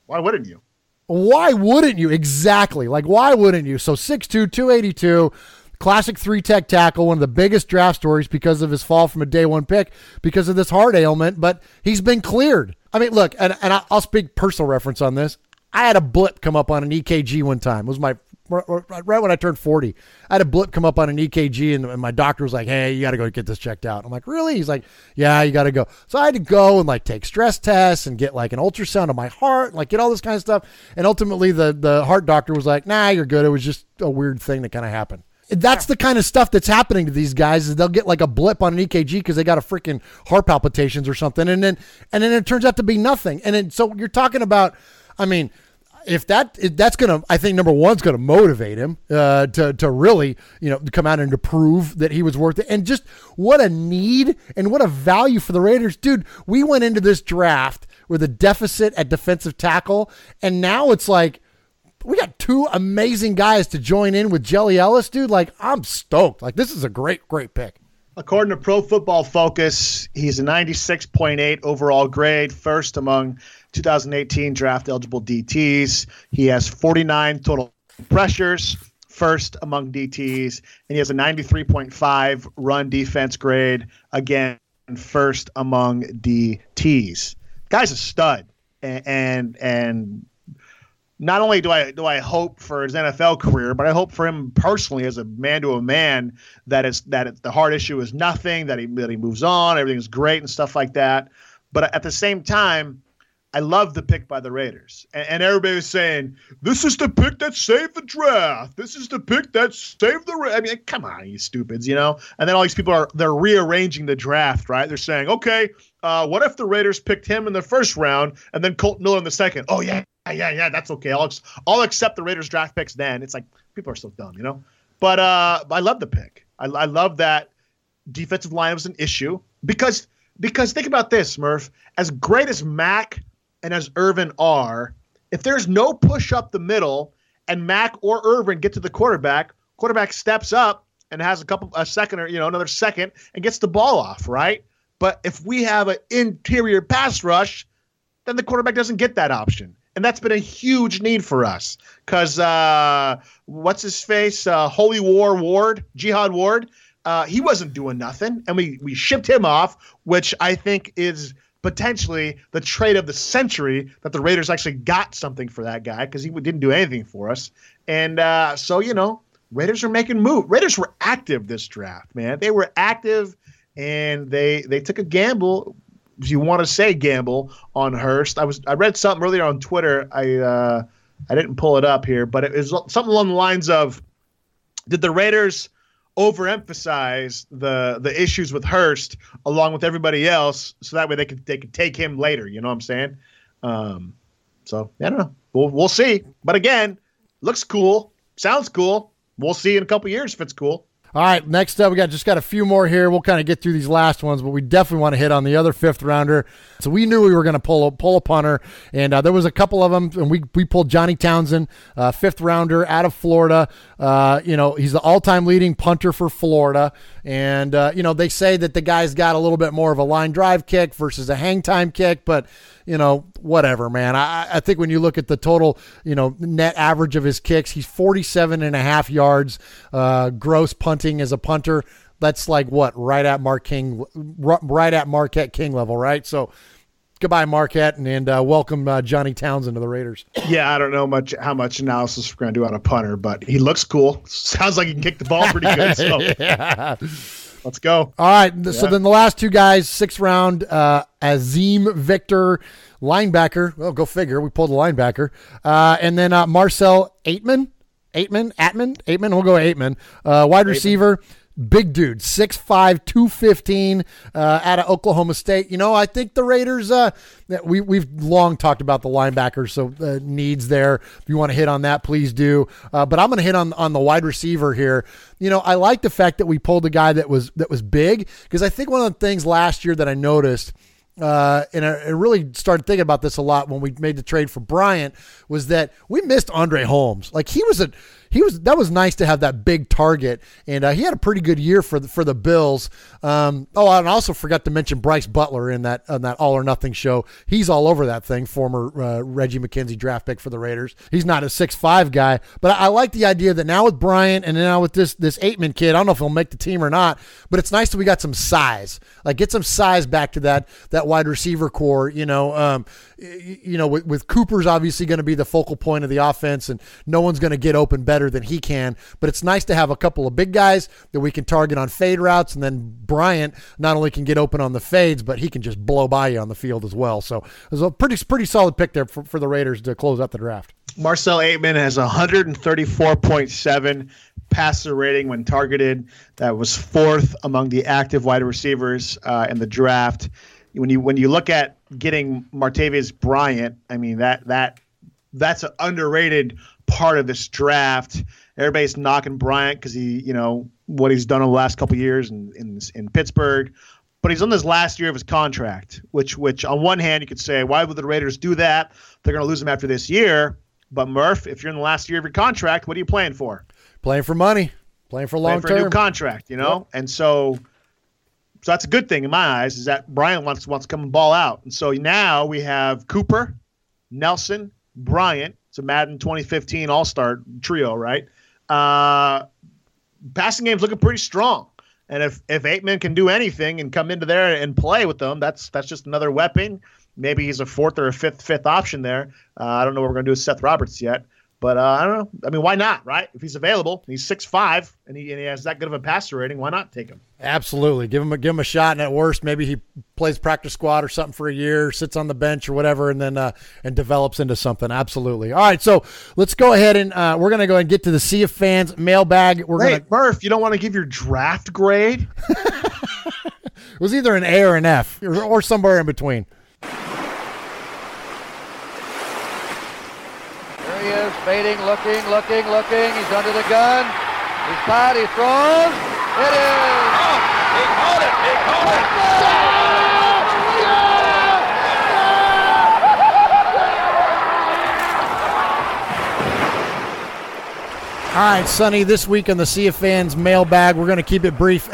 why wouldn't you? Why wouldn't you? Exactly. Why wouldn't you? So 6'2", 282, classic 3-tech tackle, one of the biggest draft stories because of his fall from a day 1 pick because of this heart ailment, but he's been cleared. I mean, look, and I'll speak personal reference on this. I had a blip come up on an EKG one time. It was my right when I turned 40, I had a blip come up on an EKG, and my doctor was like, hey, you got to go get this checked out. I'm like, really? He's like, yeah, you got to go. So I had to go and like take stress tests and get like an ultrasound of my heart, like get all this kind of stuff. And ultimately the heart doctor was like, nah, you're good. It was just a weird thing that kind of happened. That's the kind of stuff that's happening to these guys, is they'll get like a blip on an EKG because they got a freaking heart palpitations or something. And then it turns out to be nothing. And then, so you're talking about, I mean, if that's going to, I think number one's going to motivate him to really, to come out and to prove that he was worth it. And just what a need and what a value for the Raiders. Dude, we went into this draft with a deficit at defensive tackle, and now it's like, we got two amazing guys to join in with Jelly Ellis, dude. Like, I'm stoked. Like, this is a great pick. According to Pro Football Focus, he's a 96.8 overall grade, first among 2018 draft-eligible DTs. He has 49 total pressures, first among DTs, and he has a 93.5 run defense grade, again, first among DTs. Guy's a stud, and not only do I hope for his NFL career, but I hope for him personally as a man to a man that the heart issue is nothing, that he moves on, everything's great and stuff like that. But at the same time, I love the pick by the Raiders. And everybody was saying, this is the pick that saved the draft. This is the pick that saved the I mean, come on, you stupids, And then all these people they're rearranging the draft, right? They're saying, okay, what if the Raiders picked him in the first round and then Colt Miller in the second? Oh, yeah, that's okay. I'll accept the Raiders draft picks then. It's like, people are so dumb, But I love the pick. I love that defensive line was an issue because think about this, Murph. As great as Mac and as Irvin are, if there's no push up the middle and Mac or Irvin get to the quarterback steps up and has a second or another second and gets the ball off, right? But if we have an interior pass rush, then the quarterback doesn't get that option. And that's been a huge need for us because what's his face? Holy War Ward, Jihad Ward. He wasn't doing nothing, and we shipped him off, which I think is potentially the trade of the century, that the Raiders actually got something for that guy because he didn't do anything for us. And so, Raiders are making moves. Raiders were active this draft, man. They were active, and they took a gamble, if you want to say gamble, on Hurst. I read something earlier on Twitter. I didn't pull it up here, but it was something along the lines of, did the Raiders overemphasize the issues with Hurst along with everybody else, so that way they could take him later? You know what I'm saying? So I don't know. We'll see. But again, looks cool, sounds cool. We'll see in a couple years if it's cool. All right, next up, we got a few more here. We'll kind of get through these last ones, but we definitely want to hit on the other fifth rounder. So we knew we were going to pull a punter, and there was a couple of them, and we pulled Johnny Townsend, fifth rounder out of Florida. He's the all-time leading punter for Florida, and they say that the guy's got a little bit more of a line drive kick versus a hang time kick, but whatever, man. I think when you look at the total, net average of his kicks, he's 47.5 yards gross punting as a punter. That's like what? Right at Marquette King level, right? So goodbye, Marquette, and welcome Johnny Townsend to the Raiders. Yeah, I don't know how much analysis we're going to do on a punter, but he looks cool. Sounds like he can kick the ball pretty good. So. Yeah. Let's go. All right. So then the last two guys, sixth round, Azim Victor, linebacker. Well, go figure. We pulled a linebacker. And then Marcel Aitman. We'll go Aitman. Wide receiver. Big dude, 6'5", 215, out of Oklahoma State. I think the Raiders, we've long talked about the linebackers, so needs there. If you want to hit on that, please do. But I'm going to hit on the wide receiver here. I like the fact that we pulled a guy that was big, because I think one of the things last year that I noticed, and I really started thinking about this a lot when we made the trade for Bryant, was that we missed Andre Holmes. Like that was nice to have that big target, and he had a pretty good year for the Bills. And I also forgot to mention Bryce Butler on that All or Nothing show. He's all over that thing. Former Reggie McKenzie draft pick for the Raiders. He's not a 6'5" guy, but I like the idea that now with Bryant and now with this Aitman kid, I don't know if he'll make the team or not, but it's nice that we got some size. Like, get some size back to that wide receiver core. With Cooper's obviously going to be the focal point of the offense, and no one's going to get open better better than he can. But it's nice to have a couple of big guys that we can target on fade routes, and then Bryant not only can get open on the fades, but he can just blow by you on the field as well. So it was a pretty solid pick there for the Raiders to close out the draft. Marcel Aitman has 134.7 passer rating when targeted. That was 4th among the active wide receivers in the draft. When you look at getting Martavis Bryant, I mean that's an underrated part of this draft. Everybody's knocking Bryant because what he's done over the last couple of years in Pittsburgh, but he's on this last year of his contract. Which on one hand you could say, why would the Raiders do that? They're going to lose him after this year. But Murph, if you're in the last year of your contract, what are you playing for? Playing for money, playing for long term, for a new contract, Yep. And so that's a good thing in my eyes, is that Bryant wants to come and ball out. And so now we have Cooper, Nelson, Bryant. It's a Madden 2015 All-Star trio, right? Passing game's looking pretty strong. And if Aitman can do anything and come into there and play with them, that's just another weapon. Maybe he's a 4th or a fifth option there. I don't know what we're going to do with Seth Roberts yet. But I don't know. I mean, why not, right? If he's available, he's 6'5", and he has that good of a passer rating, why not take him? Absolutely. Give him a shot, and at worst, maybe he plays practice squad or something for a year, sits on the bench or whatever, and then and develops into something. Absolutely. All right, so let's go ahead and we're going to go and get to the CFANS mailbag. Murph, you don't want to give your draft grade? It was either an A or an F or somewhere in between. He is fading, looking. He's under the gun. He's caught. He throws. It is. Oh, he caught it. All right, Sonny, this week on the CFANS mailbag, we're going to keep it brief.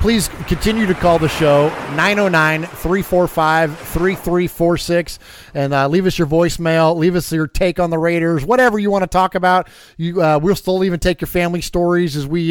Please continue to call the show, 909-345-3346, and leave us your voicemail. Leave us your take on the Raiders, whatever you want to talk about. We'll still even take your family stories as we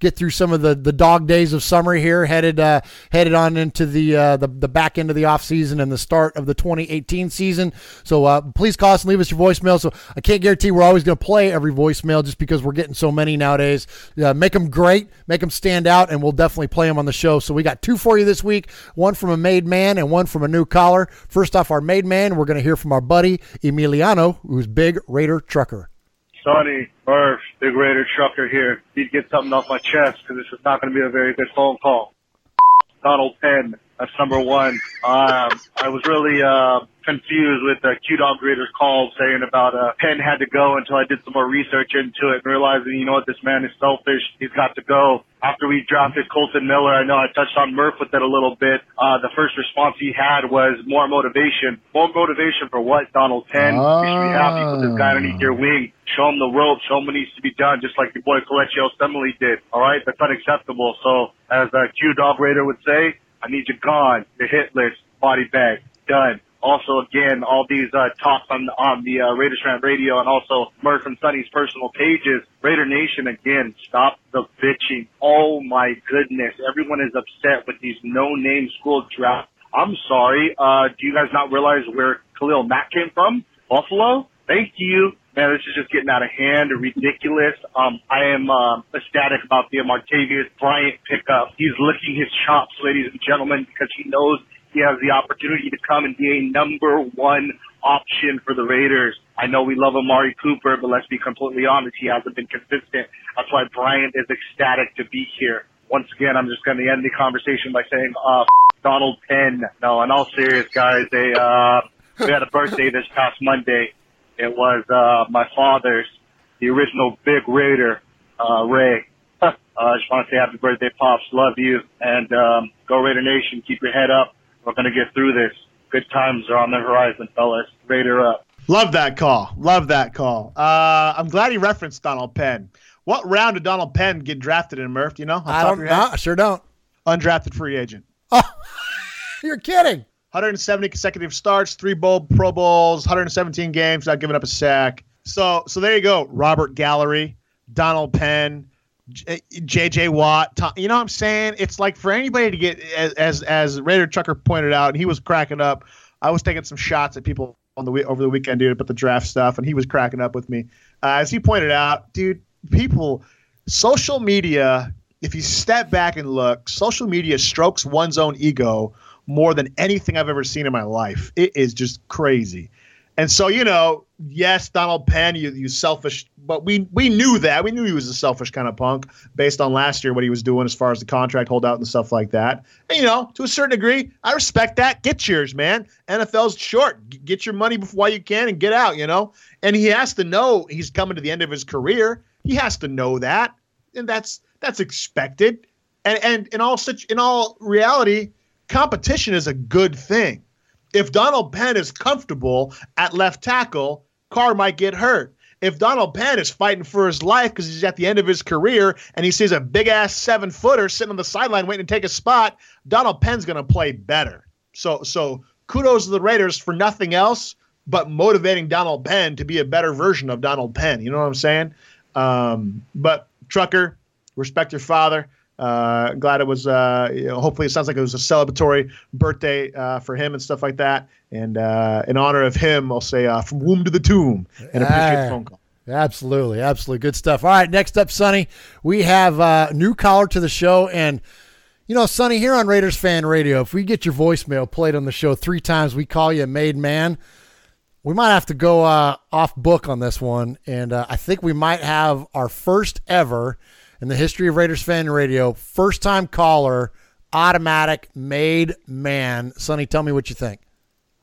get through some of the dog days of summer here, headed on into the back end of the offseason and the start of the 2018 season. So please call us and leave us your voicemail. So I can't guarantee we're always going to play every voicemail just because we're getting so many nowadays. Make them great, make them stand out, and we'll definitely play them on the show. So we got 2 for you this week, one from a made man and one from a new caller. First off, our made man, we're going to hear from our buddy Emiliano, who's Big Raider Trucker. Sonny, Murph, Big Raider Trucker here. Need to get something off my chest because this is not going to be a very good phone call. Donald Penn, that's number 1. I was really confused with the Q-Dog Raiders call saying about Penn had to go until I did some more research into it and realizing, this man is selfish. He's got to go. After we drafted Colton Miller, I know I touched on Murph with it a little bit. The first response he had was more motivation. More motivation for what, Donald Penn? You should be happy with this guy underneath your wing. Show him the ropes. Show him what needs to be done, just like your boy Coleccio Semele did. All right? That's unacceptable. So, as a Q-Dog Raider would say, I need you gone. Your hit list, body bag, done. Also, again, all these talks on the Raiders Fan Radio and also Murph and Sonny's personal pages. Raider Nation, again, stop the bitching. Oh, my goodness. Everyone is upset with these no-name school drafts. I'm sorry. Do you guys not realize where Khalil Mack came from? Buffalo? Thank you. Man, this is just getting out of hand and ridiculous. I am ecstatic about the Martavis Bryant pickup. He's licking his chops, ladies and gentlemen, because he knows he has the opportunity to come and be a number 1 option for the Raiders. I know we love Amari Cooper, but let's be completely honest, he hasn't been consistent. That's why Bryant is ecstatic to be here. Once again, I'm just going to end the conversation by saying, Donald Penn. No, in all serious, guys, we had a birthday this past Monday. It was my father's, the original Big Raider, Ray. I just want to say happy birthday, Pops. Love you. And go Raider Nation. Keep your head up. We're going to get through this. Good times are on the horizon, fellas. Raider up. Love that call. I'm glad he referenced Donald Penn. What round did Donald Penn get drafted in, Murph? Do you know? I don't know. I sure don't. Undrafted free agent. Oh, you're kidding. 170 consecutive starts, 3 Pro Bowls, 117 games, not giving up a sack. So there you go. Robert Gallery, Donald Penn, J.J. Watt. You know what I'm saying? It's like for anybody to get, as Raider Trucker pointed out, and he was cracking up. I was taking some shots at people over the weekend, dude, about the draft stuff, and he was cracking up with me. As he pointed out, dude, social media, if you step back and look, social media strokes one's own ego more than anything I've ever seen in my life. It is just crazy. And so, yes, Donald Penn, you selfish, but we knew that. We knew he was a selfish kind of punk based on last year, what he was doing as far as the contract holdout and stuff like that. And, to a certain degree, I respect that. Get yours, man. NFL's short. Get your money while you can and get out, And he has to know he's coming to the end of his career. He has to know that. And that's expected. And in all reality, competition is a good thing. If Donald Penn is comfortable at left tackle, Carr might get hurt. If Donald Penn is fighting for his life because he's at the end of his career and he sees a big-ass 7-footer sitting on the sideline waiting to take a spot, Donald Penn's going to play better. So kudos to the Raiders for nothing else but motivating Donald Penn to be a better version of Donald Penn. You know what I'm saying? But Trucker, respect your father. Glad it was, hopefully it sounds like it was a celebratory birthday for him and stuff like that. And in honor of him, I'll say from womb to the tomb and appreciate the phone call. Absolutely. Absolutely. Good stuff. All right. Next up, Sonny, we have a new caller to the show. And, Sonny, here on Raiders Fan Radio, if we get your voicemail played on the show 3 times, we call you a made man. We might have to go off book on this one. And I think we might have our first ever in the history of Raiders Fan Radio, first-time caller, automatic made man. Sonny, tell me what you think.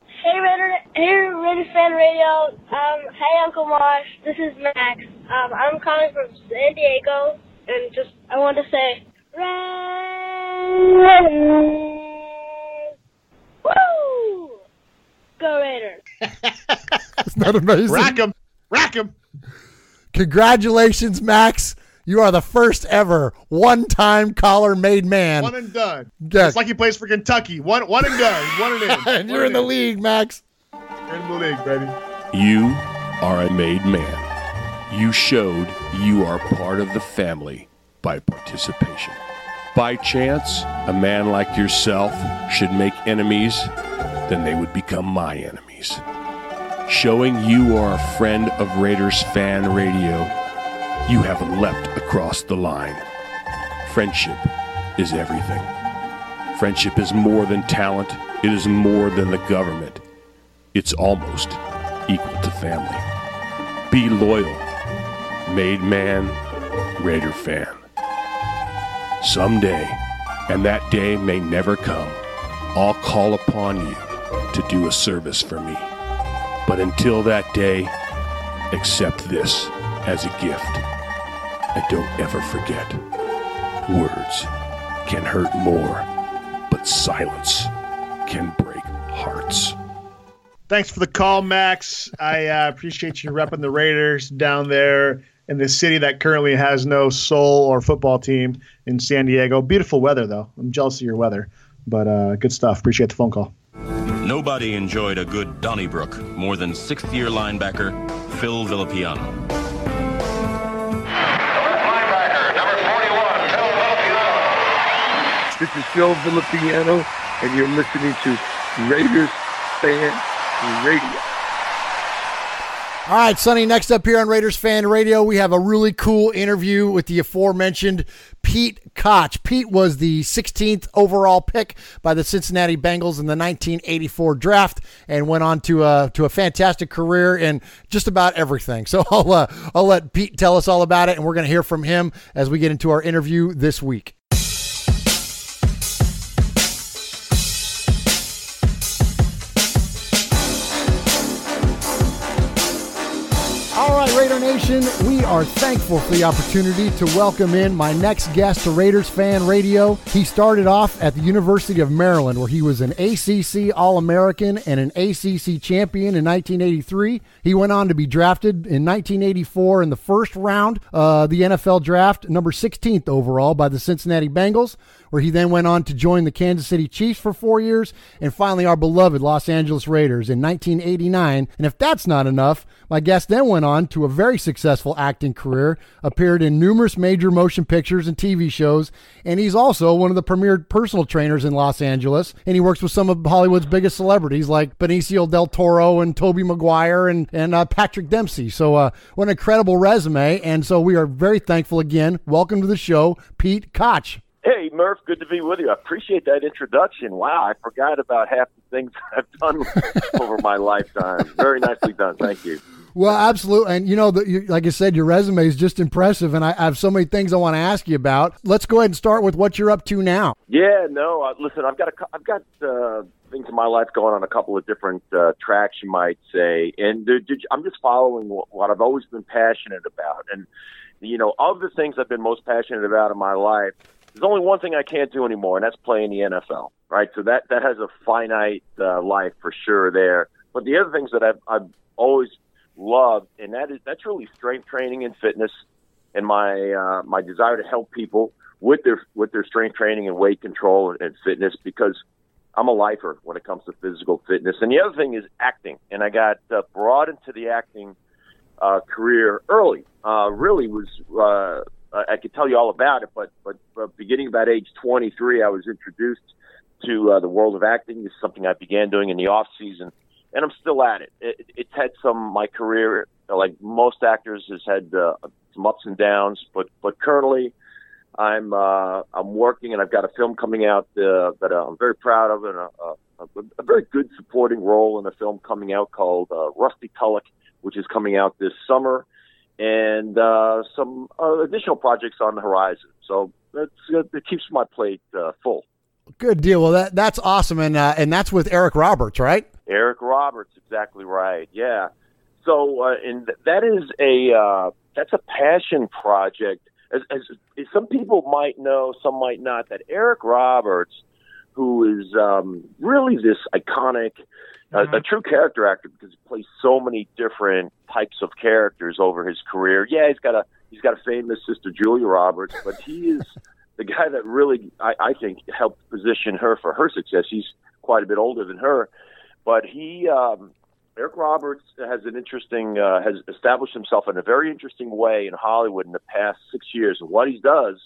Hey, Raiders Fan Radio. Hey, Uncle Mosh. This is Max. I'm calling from San Diego, and I want to say, woo! Go Raiders. Isn't that amazing? Rack 'em. Congratulations, Max. You are the first ever one-time caller made man. One and done. Yeah. It's like he plays for Kentucky. One and done. One and in. And you're in the league, Max. You're in the league, baby. You are a made man. You showed you are part of the family by participation. By chance, a man like yourself should make enemies, then they would become my enemies. Showing you are a friend of Raiders Fan Radio, you have leapt across the line. Friendship is everything. Friendship is more than talent. It is more than the government. It's almost equal to family. Be loyal. Made man, Raider fan. Someday, and that day may never come, I'll call upon you to do a service for me. But until that day, accept this as a gift. And don't ever forget, words can hurt more, but silence can break hearts. Thanks for the call, Max. I appreciate you repping the Raiders down there in the city that currently has no soul or football team in San Diego. Beautiful weather, though. I'm jealous of your weather. But good stuff. Appreciate the phone call. Nobody enjoyed a good Donnybrook more than sixth-year linebacker Phil Villapiano. This is Phil Villapiano, and you're listening to Raiders Fan Radio. All right, Sonny, next up here on Raiders Fan Radio, we have a really cool interview with the aforementioned Pete Koch. Pete was the 16th overall pick by the Cincinnati Bengals in the 1984 draft and went on to a fantastic career in just about everything. So I'll let Pete tell us all about it, and we're going to hear from him as we get into our interview this week. All right, Raider Nation, we are thankful for the opportunity to welcome in my next guest to Raiders Fan Radio. He started off at the University of Maryland, where he was an ACC All-American and an ACC champion in 1983. He went on to be drafted in 1984 in the first round of the NFL draft, number 16th overall by the Cincinnati Bengals, where he then went on to join the Kansas City Chiefs for 4 years, and finally our beloved Los Angeles Raiders in 1989. And if that's not enough, my guest then went on to a very very successful acting career, appeared in numerous major motion pictures and TV shows, and he's also one of the premier personal trainers in Los Angeles, and he works with some of Hollywood's biggest celebrities like Benicio del Toro and Tobey Maguire and Patrick Dempsey. So what an incredible resume, and so we are very thankful again. Welcome to the show, Pete Koch. Hey, Murph, good to be with you. I appreciate that introduction. Wow, I forgot about half the things I've done over my lifetime. Very nicely done. Thank you. Well, absolutely. And, you know, like I said, your resume is just impressive, and I have so many things I want to ask you about. Let's go ahead and start with what you're up to now. Yeah, no, listen, I've got things in my life going on a couple of different tracks, you might say, and I'm just following what I've always been passionate about. And, you know, of the things I've been most passionate about in my life, there's only one thing I can't do anymore, and that's play in the NFL, right? So that has a finite life for sure there. But the other things that I've always loved, and that's really strength training and fitness, and my desire to help people with their strength training and weight control and fitness, because I'm a lifer when it comes to physical fitness. And the other thing is acting, and I got brought into the acting career early. Really was I could tell you all about it, but beginning about age 23, I was introduced to the world of acting. This is something I began doing in the off season, and I'm still at it. It's had my career, like most actors, has had some ups and downs, but currently I'm working, and I've got a film coming out that I'm very proud of, and a very good supporting role in a film coming out called Rusty Tulloch, which is coming out this summer, and some additional projects on the horizon. So it keeps my plate full. Good deal. Well, that's awesome, and that's with Eric Roberts, right? Eric Roberts, exactly right. Yeah. So, and that is that's a passion project. As some people might know, some might not, that Eric Roberts, who is really this iconic, a true character actor, because he plays so many different types of characters over his career. Yeah, he's got a famous sister, Julia Roberts, but he is the guy that really, I think, helped position her for her success. He's quite a bit older than her, but Eric Roberts has has established himself in a very interesting way in Hollywood in the past 6 years. And what he does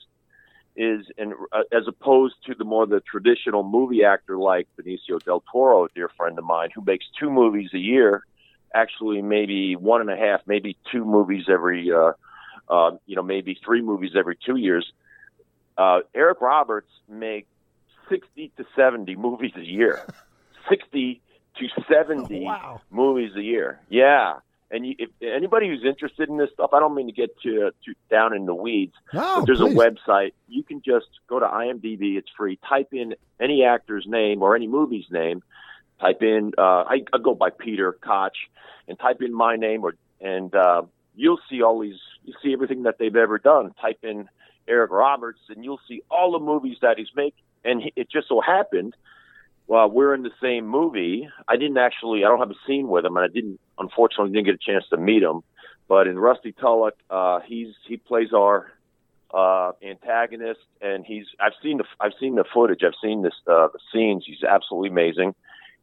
is, as opposed to the traditional movie actor like Benicio del Toro, a dear friend of mine, who makes 2 movies a year, actually maybe 1.5, maybe 2 movies every, maybe 3 movies every 2 years. Eric Roberts makes 60 to 70 movies a year. 60 to 70 movies a year. Yeah. And if anybody who's interested in this stuff, I don't mean to get too down in the weeds, but there's a website. You can just go to IMDb. It's free. Type in any actor's name or any movie's name. Type in, I go by Peter Koch, and type in my name, and you'll see you'll see everything that they've ever done. Type in Eric Roberts, and you'll see all the movies that he's making. And it just so happened, well, we're in the same movie. I don't have a scene with him, and I unfortunately didn't get a chance to meet him. But in Rusty Tulloch, he plays our antagonist, and I've seen the footage, I've seen the scenes. He's absolutely amazing.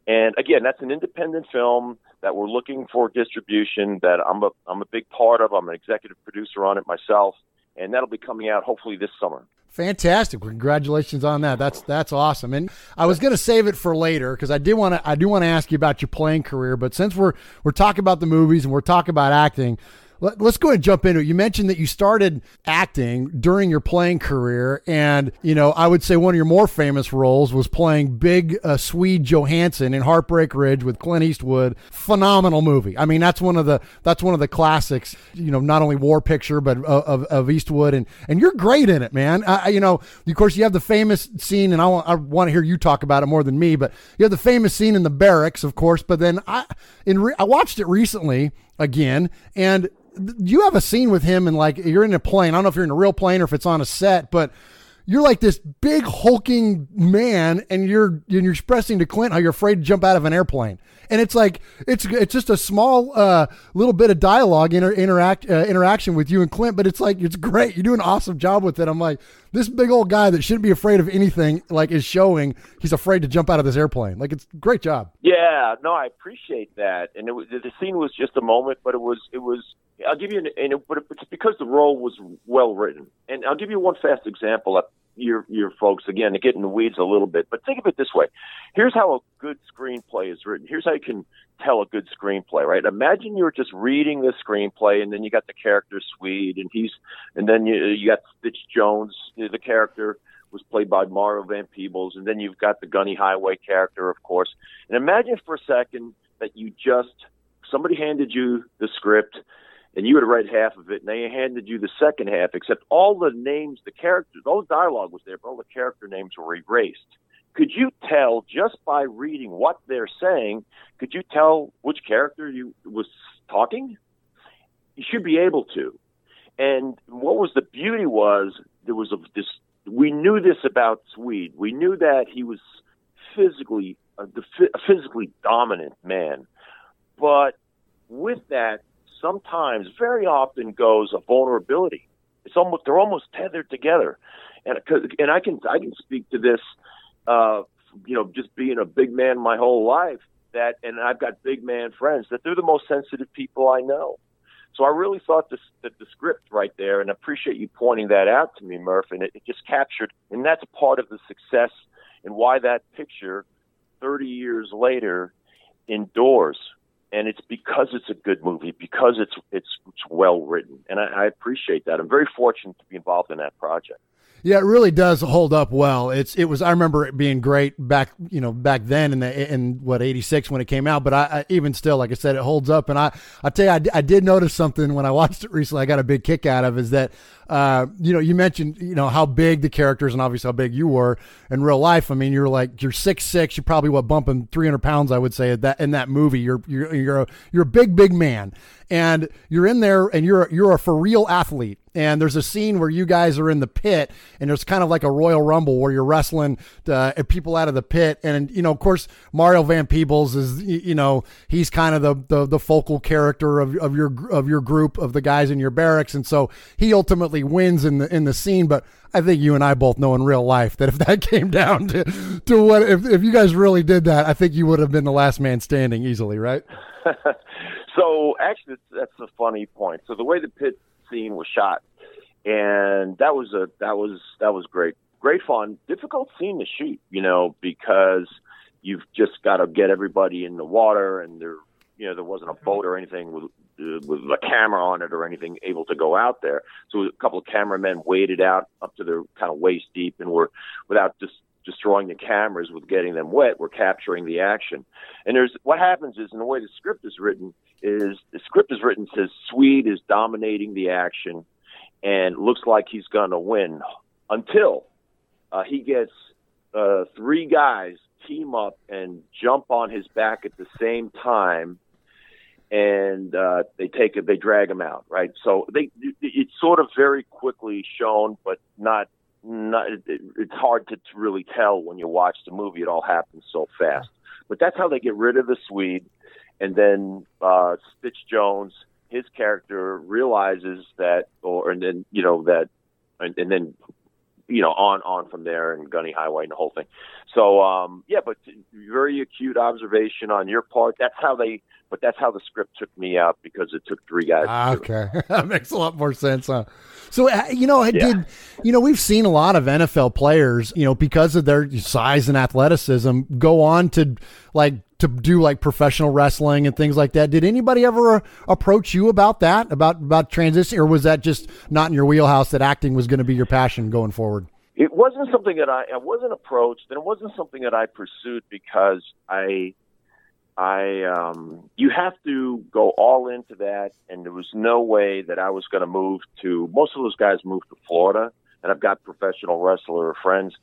And again, that's an independent film that we're looking for distribution. That I'm a big part of. I'm an executive producer on it myself, and that'll be coming out hopefully this summer. Fantastic! Congratulations on that. That's awesome. And I was going to save it for later because I do want to ask you about your playing career. But since we're talking about the movies and we're talking about acting, let's go ahead and jump into it. You mentioned that you started acting during your playing career, and I would say one of your more famous roles was playing Big Swede Johansson in Heartbreak Ridge with Clint Eastwood. Phenomenal movie. I mean, that's one of the classics. Not only war picture but of Eastwood, and you're great in it, man. Of course, you have the famous scene, and I want to hear you talk about it more than me. But you have the famous scene in the barracks, of course. But then I watched it recently again, and you have a scene with him, and you're in a plane. I don't know if you're in a real plane or if it's on a set, but you're like this big hulking man, and you're expressing to Clint how you're afraid to jump out of an airplane. And it's just a small little bit of dialogue interaction with you and Clint, but it's great. You do an awesome job with it. I'm like, this big old guy that shouldn't be afraid of anything is showing he's afraid to jump out of this airplane. It's a great job. Yeah, no, I appreciate that. And the scene was just a moment, but it was I'll give you but it's because the role was well written. And I'll give you one fast example of your folks, again, to get in the weeds a little bit. But think of it this way. Here's how a good screenplay is written. Here's how you can tell a good screenplay, right? Imagine you're just reading the screenplay, and then you got the character Swede, and then you got Stitch Jones, the character was played by Mario Van Peebles, and then you've got the Gunny Highway character, of course. And imagine for a second that somebody handed you the script, and you had read half of it, and they handed you the second half, except all the names, the characters, all the dialogue was there, but all the character names were erased. Could you tell, just by reading what they're saying, could you tell which character was talking? You should be able to. And what was the beauty was, we knew this about Swede. We knew that he was physically a physically dominant man. But with that, sometimes, very often, goes a vulnerability. They're almost tethered together, and I can speak to this, just being a big man my whole life. And I've got big man friends that they're the most sensitive people I know. So I really thought that the script right there, and I appreciate you pointing that out to me, Murph, and it just captured, and that's part of the success and why that picture, 30 years later, endures. And it's because it's a good movie, because it's well written, and I appreciate that. I'm very fortunate to be involved in that project. Yeah, it really does hold up well. It was. I remember it being great back then in 86 when it came out. But I even still, like I said, it holds up. And I tell you, I did notice something when I watched it recently. I got a big kick out of is that you mentioned how big the characters and obviously how big you were in real life. I mean, you're 6'6", you're probably bumping 300 pounds, I would say, in that movie. You're a big man, and you're in there and you're a for real athlete. And there's a scene where you guys are in the pit, and there's kind of like a Royal Rumble where you're wrestling people out of the pit. And, of course, Mario Van Peebles is, he's kind of the focal character of your group of the guys in your barracks. And so he ultimately wins in the scene. But I think you and I both know in real life that if that came down to what, if you guys really did that, I think you would have been the last man standing easily, right? So actually, that's a funny point. So the way the pit scene was shot, and that was great fun. Difficult scene to shoot, because you've just got to get everybody in the water, and there wasn't a boat or anything with a camera on it or anything able to go out there. So a couple of cameramen waded out up to their kind of waist deep, and were, without just destroying the cameras with getting them wet, we're capturing the action. And what happens is, in the way the script is written, says Swede is dominating the action and looks like he's going to win until he gets 3 guys team up and jump on his back at the same time, and they drag him out, right? So it's sort of very quickly shown, but not it's hard to really tell when you watch the movie. It all happens so fast. But that's how they get rid of the Swede. And then Stitch Jones, his character, realizes that, and then on from there, and Gunny Highway and the whole thing. So but very acute observation on your part. That's how the script took me out, because it took 3 guys. Okay, that makes a lot more sense, huh? So we've seen a lot of NFL players, because of their size and athleticism, go on to do professional wrestling and things like that. Did anybody ever approach you about that, about transition, or was that just not in your wheelhouse, that acting was going to be your passion going forward? It wasn't something that I wasn't approached, and it wasn't something that I pursued, because you have to go all into that, and there was no way that I was going to move to. Most of those guys moved to Florida, and I've got professional wrestler friends,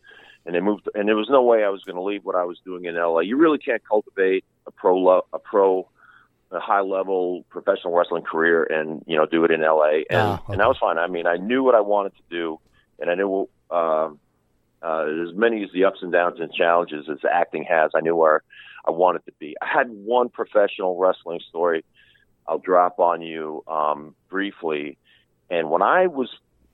and they moved, and there was no way I was going to leave what I was doing in LA. You really can't cultivate a high level professional wrestling career and do it in LA, and that was fine. I mean, I knew what I wanted to do, and I knew as many as the ups and downs and challenges as acting has, I knew where I wanted to be. I had one professional wrestling story I'll drop on you briefly. And when I was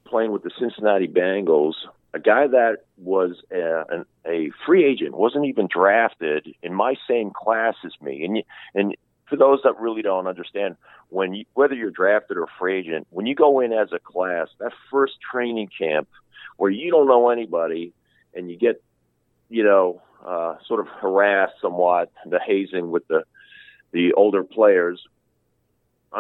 playing with the Cincinnati Bengals, a guy that was a free agent, wasn't even drafted, in my same class as me. And for those that really don't understand, whether you're drafted or free agent, when you go in as a class, that first training camp where you don't know anybody and you get, sort of harassed somewhat, the hazing with the older players,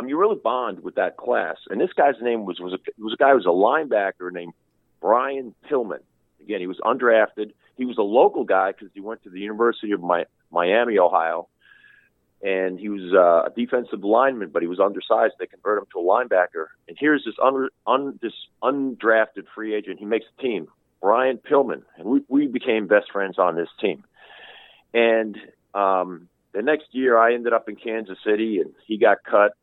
you really bond with that class. And this guy's name was a guy who was a linebacker named Brian Pillman. Again, he was undrafted. He was a local guy because he went to the University of Miami, Ohio. And he was a defensive lineman, but he was undersized. They converted him to a linebacker. And here's this undrafted free agent. He makes the team, Brian Pillman. And we became best friends on this team. And the next year, I ended up in Kansas City, and he got cut.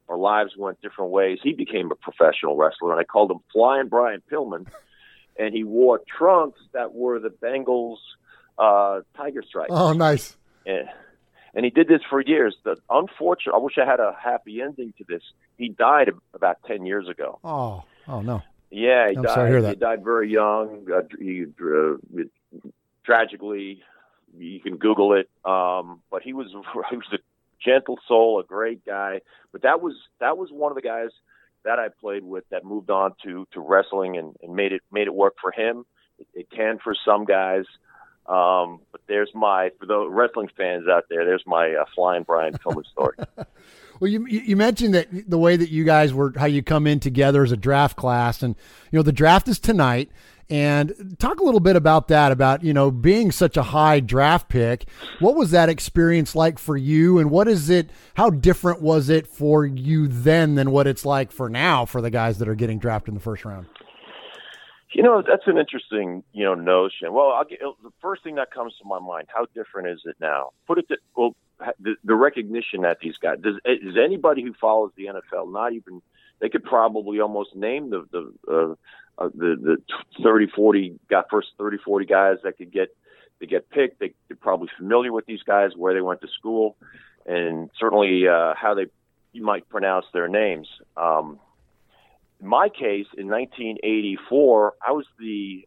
Our lives went different ways. He became a professional wrestler, and I called him Flying Brian Pillman. And he wore trunks that were the Bengals tiger stripes. Oh, nice. And he did this for years. Unfortunately, I wish I had a happy ending to this. He died about 10 years ago. Oh no. Yeah, he I'm died. sorry to hear that. He died very young. Tragically, you can Google it. But he was a gentle soul, a great guy. But that was one of the guys that I played with that moved on to wrestling and made it work for him. It can for some guys. But for the wrestling fans out there, there's my Flying Brian Pillman story. Well, you mentioned that the way that you guys how you come in together as a draft class, and the draft is tonight. And talk a little bit about that, about being such a high draft pick. What was that experience like for you, and how different was it for you then than what it's like for now for the guys that are getting drafted in the first round? That's an interesting, notion. Well, the first thing that comes to my mind, how different is it now? The recognition that these guys, is anybody who follows the NFL, they could probably almost name the 30, 40, first 30, 40 guys that could get picked. They're probably familiar with these guys, where they went to school, and certainly how you might pronounce their names. In my case, in 1984, I was the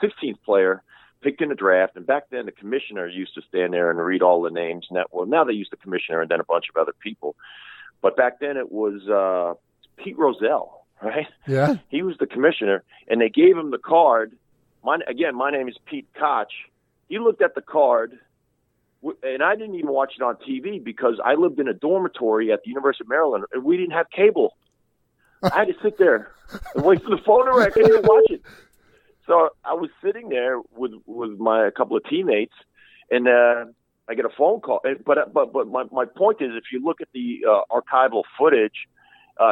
16th player picked in the draft, and back then the commissioner used to stand there and read all the names. Now they use the commissioner and then a bunch of other people. But back then it was Pete Rozelle, right? Yeah. He was the commissioner, and they gave him the card. My name is Pete Koch. He looked at the card, and I didn't even watch it on TV because I lived in a dormitory at the University of Maryland, and we didn't have cable. I had to sit there and wait for the phone to ring. I couldn't even watch it. So I was sitting there with a couple of teammates, and I get a phone call. But my point is, if you look at the archival footage,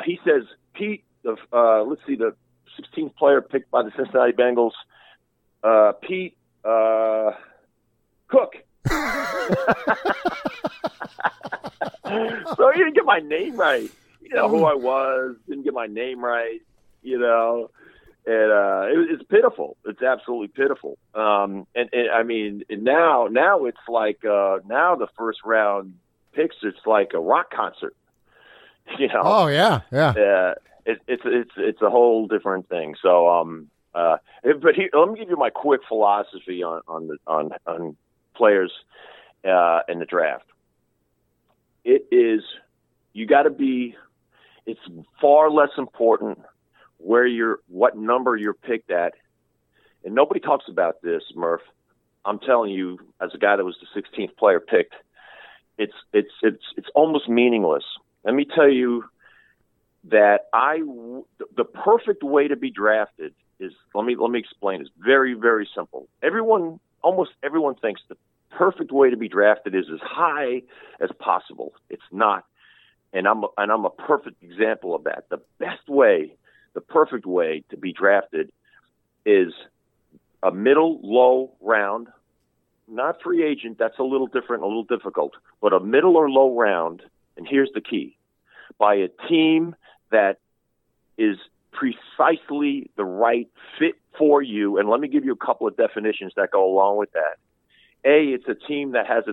he says, Pete, let's see, the 16th player picked by the Cincinnati Bengals, Pete Cook. So he didn't get my name right. Who I was, didn't get my name right, and it's pitiful. It's absolutely pitiful. And I mean, now it's like, now the first round picks, it's like a rock concert, Oh yeah. It's a whole different thing. So, let me give you my quick philosophy on players, in the draft. It's far less important what number you're picked at. And nobody talks about this, Murph. I'm telling you, as a guy that was the 16th player picked, it's almost meaningless. Let me tell you that the perfect way to be drafted is, let me explain. It's very, very simple. Almost everyone thinks the perfect way to be drafted is as high as possible. It's not. And I'm a perfect example of that. The perfect way to be drafted is a middle low round, not free agent. That's a little different, a little difficult, but a middle or low round. And here's the key: by a team that is precisely the right fit for you. And let me give you a couple of definitions that go along with that. It's a team that has a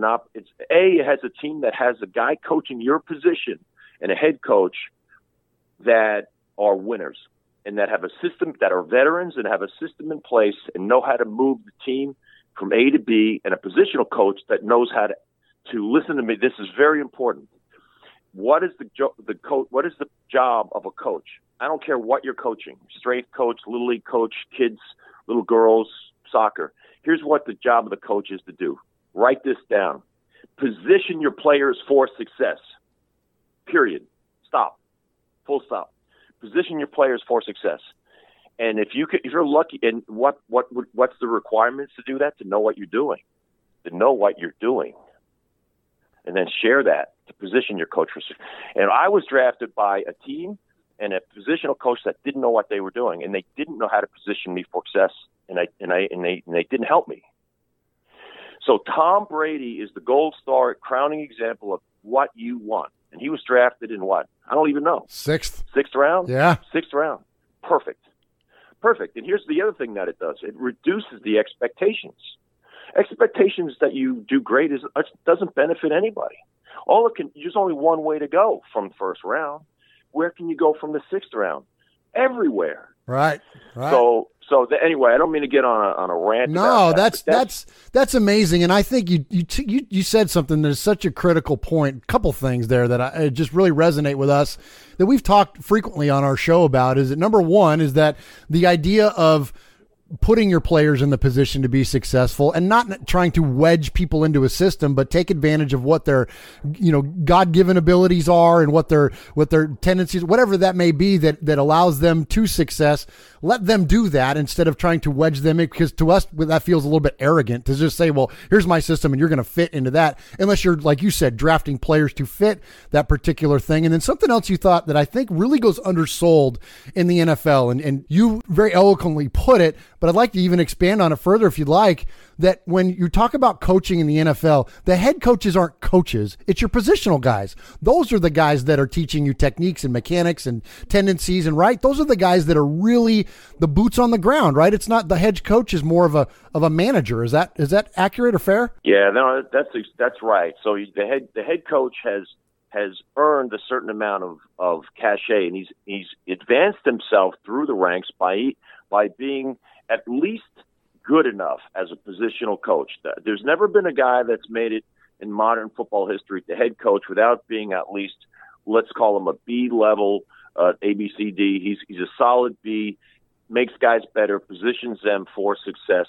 team that has a guy coaching your position and a head coach that are winners and that have a system, that are veterans and have a system in place and know how to move the team from A to B, and a positional coach that knows how to listen to me. This is very important. What is What is the job of a coach? I don't care what you're coaching, strength coach, little league coach, kids, little girls, soccer. Here's what the job of the coach is to do. Write this down. Position your players for success. Period. Stop. Full stop. Position your players for success. And if you're lucky, and what's the requirements to do that? To know what you're doing. To know what you're doing. And then share that to position your coach for success. And I was drafted by a team and a positional coach that didn't know what they were doing, and they didn't know how to position me for success, and they didn't help me. So Tom Brady is the gold star, crowning example of what you want. And he was drafted in what? I don't even know. Sixth round? Yeah. Sixth round. Perfect. And here's the other thing that it does. It reduces the expectations. Expectations that you do great doesn't benefit anybody. There's only one way to go from the first round. Where can you go from the sixth round? Everywhere. Right. Anyway, I don't mean to get on a rant. No, that's amazing, and I think you said something that is such a critical point. A couple things there that I just really resonate with us that we've talked frequently on our show about. Is that number one is that the idea of putting your players in the position to be successful and not trying to wedge people into a system, but take advantage of what their, God-given abilities are and what their tendencies, whatever that may be that allows them to success. Let them do that instead of trying to wedge them in, because to us, that feels a little bit arrogant to just say, well, here's my system and you're going to fit into that, unless you're, like you said, drafting players to fit that particular thing. And then something else you thought that I think really goes undersold in the NFL, and you very eloquently put it, but I'd like to even expand on it further if you'd like, that when you talk about coaching in the NFL, the head coaches aren't coaches. It's your positional guys. Those are the guys that are teaching you techniques and mechanics and tendencies, and right? Those are the guys that are really the boots on the ground, right? It's not the head coach is more of a manager. Is that accurate or fair? Yeah, no, that's right. So the head coach has earned a certain amount of cachet, and he's advanced himself through the ranks by being at least good enough as a positional coach. There's never been a guy that's made it in modern football history to head coach without being at least, let's call him a B level, ABCD. He's a solid B, makes guys better, positions them for success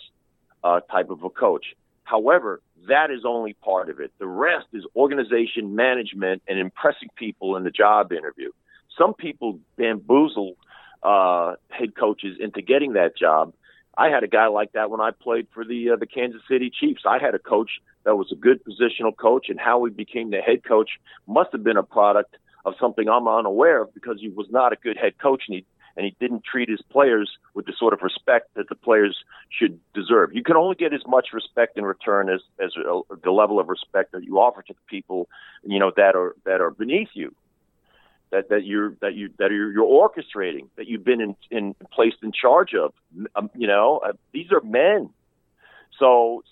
type of a coach. However, that is only part of it. The rest is organization, management, and impressing people in the job interview. Some people bamboozle head coaches into getting that job. I had a guy like that when I played for the Kansas City Chiefs. I had a coach that was a good positional coach, and how he became the head coach must have been a product of something I'm unaware of, because he was not a good head coach, and he didn't treat his players with the sort of respect that the players should deserve. You can only get as much respect in return as the level of respect that you offer to the people, that are beneath you. That you're orchestrating, that you've been placed in charge of. These are men. So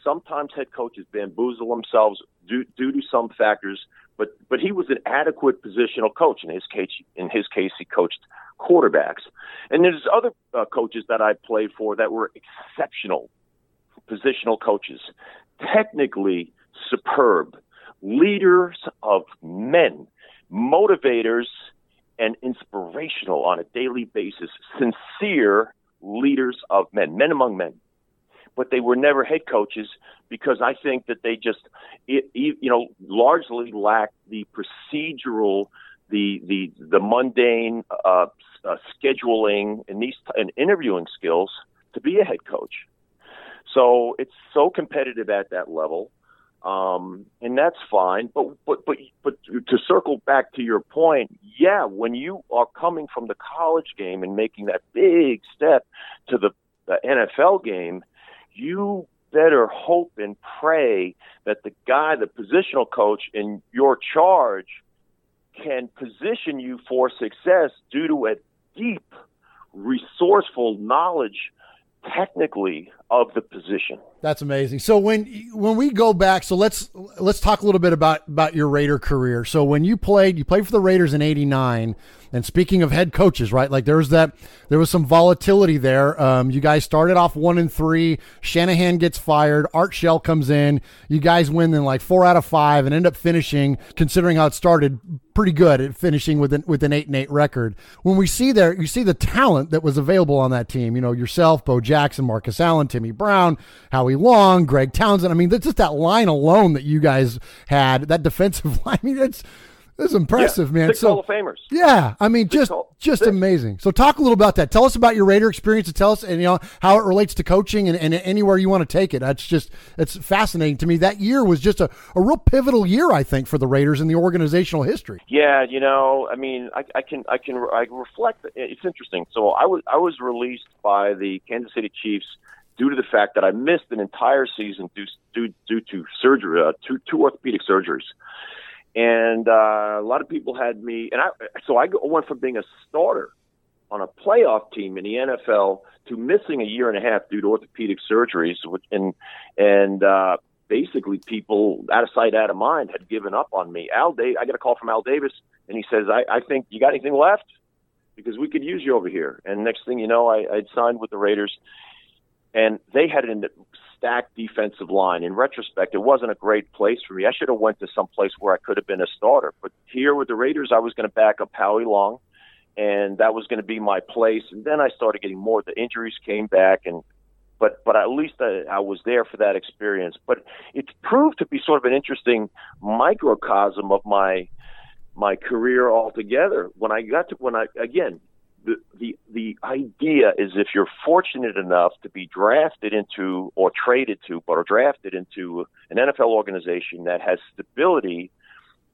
sometimes head coaches bamboozle themselves due to some factors, but he was an adequate positional coach. In his case, he coached quarterbacks. And there's other coaches that I played for that were exceptional positional coaches, technically superb, leaders of men, motivators, and inspirational on a daily basis, sincere leaders of men among men. But they were never head coaches, because I think that they just, largely lacked the procedural, the mundane scheduling and interviewing skills to be a head coach. So it's so competitive at that level. And that's fine, but to circle back to your point, yeah, when you are coming from the college game and making that big step to the NFL game, you better hope and pray that the positional coach in your charge can position you for success due to a deep, resourceful knowledge technically of the position. That's amazing. So when we go back, so let's talk a little bit about your Raider career. So when you played for the Raiders in '89, and speaking of head coaches, right? Like there was some volatility there. You guys started off 1-3. Shanahan gets fired. Art Shell comes in. You guys win in like 4 out of 5 and end up finishing, considering how it started, pretty good at finishing with an 8-8 record. When we see there, you see the talent that was available on that team. You know, yourself, Bo Jackson, Marcus Allen, Timmy Brown, Howie Long, Greg Townsend. I mean, that's just that line alone that you guys had, that defensive line. I mean, that's impressive, man. 6 Hall of Famers. Yeah, I mean, just amazing. So talk a little about that. Tell us about your Raider experience, and tell us, and how it relates to coaching and anywhere you want to take it. It's fascinating to me. That year was just a real pivotal year, I think, for the Raiders in the organizational history. Yeah, I mean, I reflect. It's interesting. So I was released by the Kansas City Chiefs due to the fact that I missed an entire season due to surgery, two orthopedic surgeries. And a lot of people had me, and I went from being a starter on a playoff team in the NFL to missing a year and a half due to orthopedic surgeries, and basically people out of sight, out of mind had given up on me. I got a call from Al Davis, and he says, I think, you got anything left? Because we could use you over here. And next thing you know, I'd signed with the Raiders, and they had a stacked defensive line. In retrospect, it wasn't a great place for me. I should have went to some place where I could have been a starter. But here with the Raiders, I was going to back up Howie Long, and that was going to be my place. And then I started getting more. The injuries came back, but at least I was there for that experience. But it's proved to be sort of an interesting microcosm of my career altogether. The idea is, if you're fortunate enough to be drafted into or traded to, or drafted into an NFL organization that has stability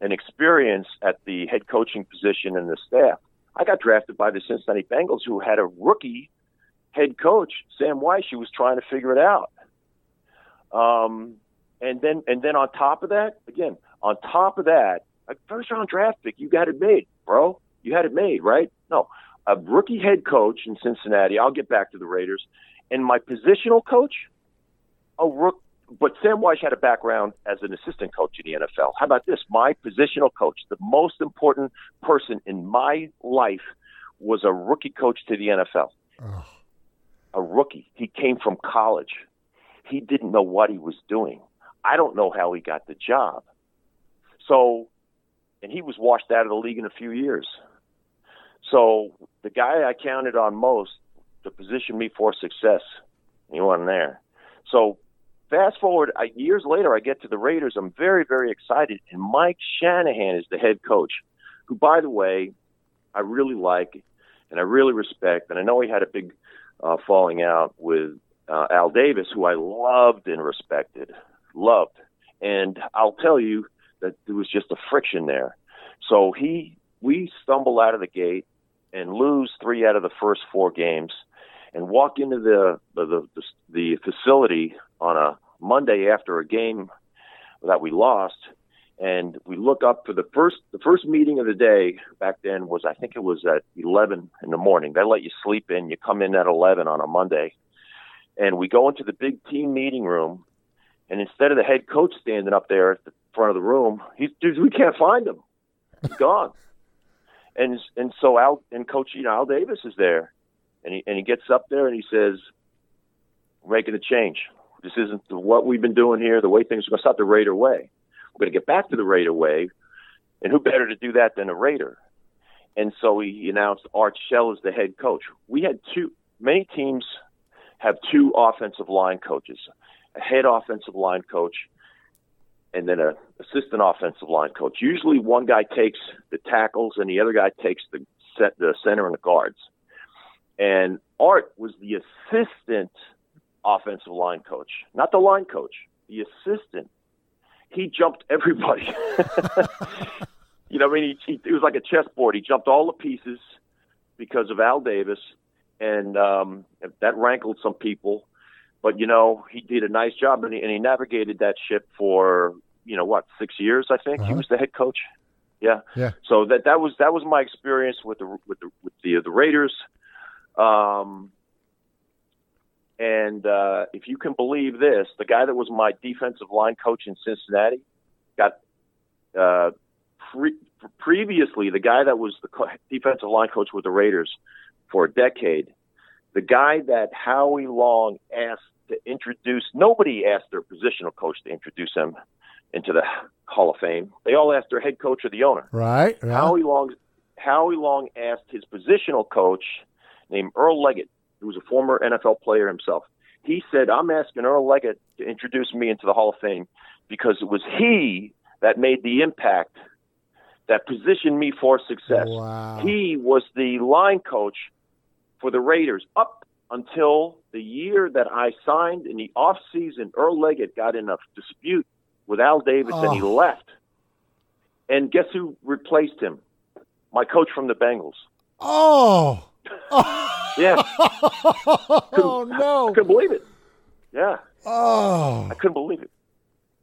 and experience at the head coaching position and the staff. I got drafted by the Cincinnati Bengals, who had a rookie head coach, Sam Weiss, who was trying to figure it out. And then on top of that, a first round draft pick, you got it made, bro. You had it made, right? No. A rookie head coach in Cincinnati. I'll get back to the Raiders. And my positional coach, but Sam Weiss had a background as an assistant coach in the NFL. How about this? My positional coach, the most important person in my life, was a rookie coach to the NFL. Oh. A rookie. He came from college. He didn't know what he was doing. I don't know how he got the job. And he was washed out of the league in a few years. So the guy I counted on most to position me for success, he wasn't there. So fast forward, years later, I get to the Raiders. I'm very, very excited. And Mike Shanahan is the head coach, who, by the way, I really like and I really respect. And I know he had a big falling out with Al Davis, who I loved and respected. And I'll tell you that there was just a friction there. So we stumble out of the gate and lose 3 out of the first 4 games, and walk into the facility on a Monday after a game that we lost, and we look up for the first meeting of the day. Back then I think it was at 11 in the morning. They let you sleep in. You come in at 11 on a Monday, and we go into the big team meeting room, and instead of the head coach standing up there at the front of the room, we can't find him. He's gone. And so Al Davis is there, and he gets up there and he says, "We're making a change. This isn't what we've been doing here. The way things are going to start the Raider way. We're going to get back to the Raider way, and who better to do that than a Raider?" And so he announced Art Shell as the head coach. We had many teams have 2 offensive line coaches, a head offensive line coach, and then an assistant offensive line coach. Usually one guy takes the tackles and the other guy takes the center and the guards. And Art was the assistant offensive line coach, not the line coach, the assistant. He jumped everybody. It was like a chessboard. He jumped all the pieces because of Al Davis, and that rankled some people. But, he did a nice job, and he navigated that ship for, 6 years, I think. Uh-huh. He was the head coach. Yeah. So that was my experience with the Raiders. And if you can believe this, the guy that was my defensive line coach in Cincinnati got previously the guy that was the defensive line coach with the Raiders for a decade, the guy that Howie Long asked to introduce, nobody asked their positional coach to introduce him into the Hall of Fame. They all asked their head coach or the owner. Right. Howie Long asked his positional coach named Earl Leggett, who was a former NFL player himself. He said, I'm asking Earl Leggett to introduce me into the Hall of Fame because it was he that made the impact that positioned me for success. Wow. He was the line coach for the Raiders up until the year that I signed. In the offseason, Earl Leggett got in a dispute with Al Davis and he left. And guess who replaced him? My coach from the Bengals. Oh. Yeah. Oh, no. I couldn't believe it. Yeah. Oh. I couldn't believe it.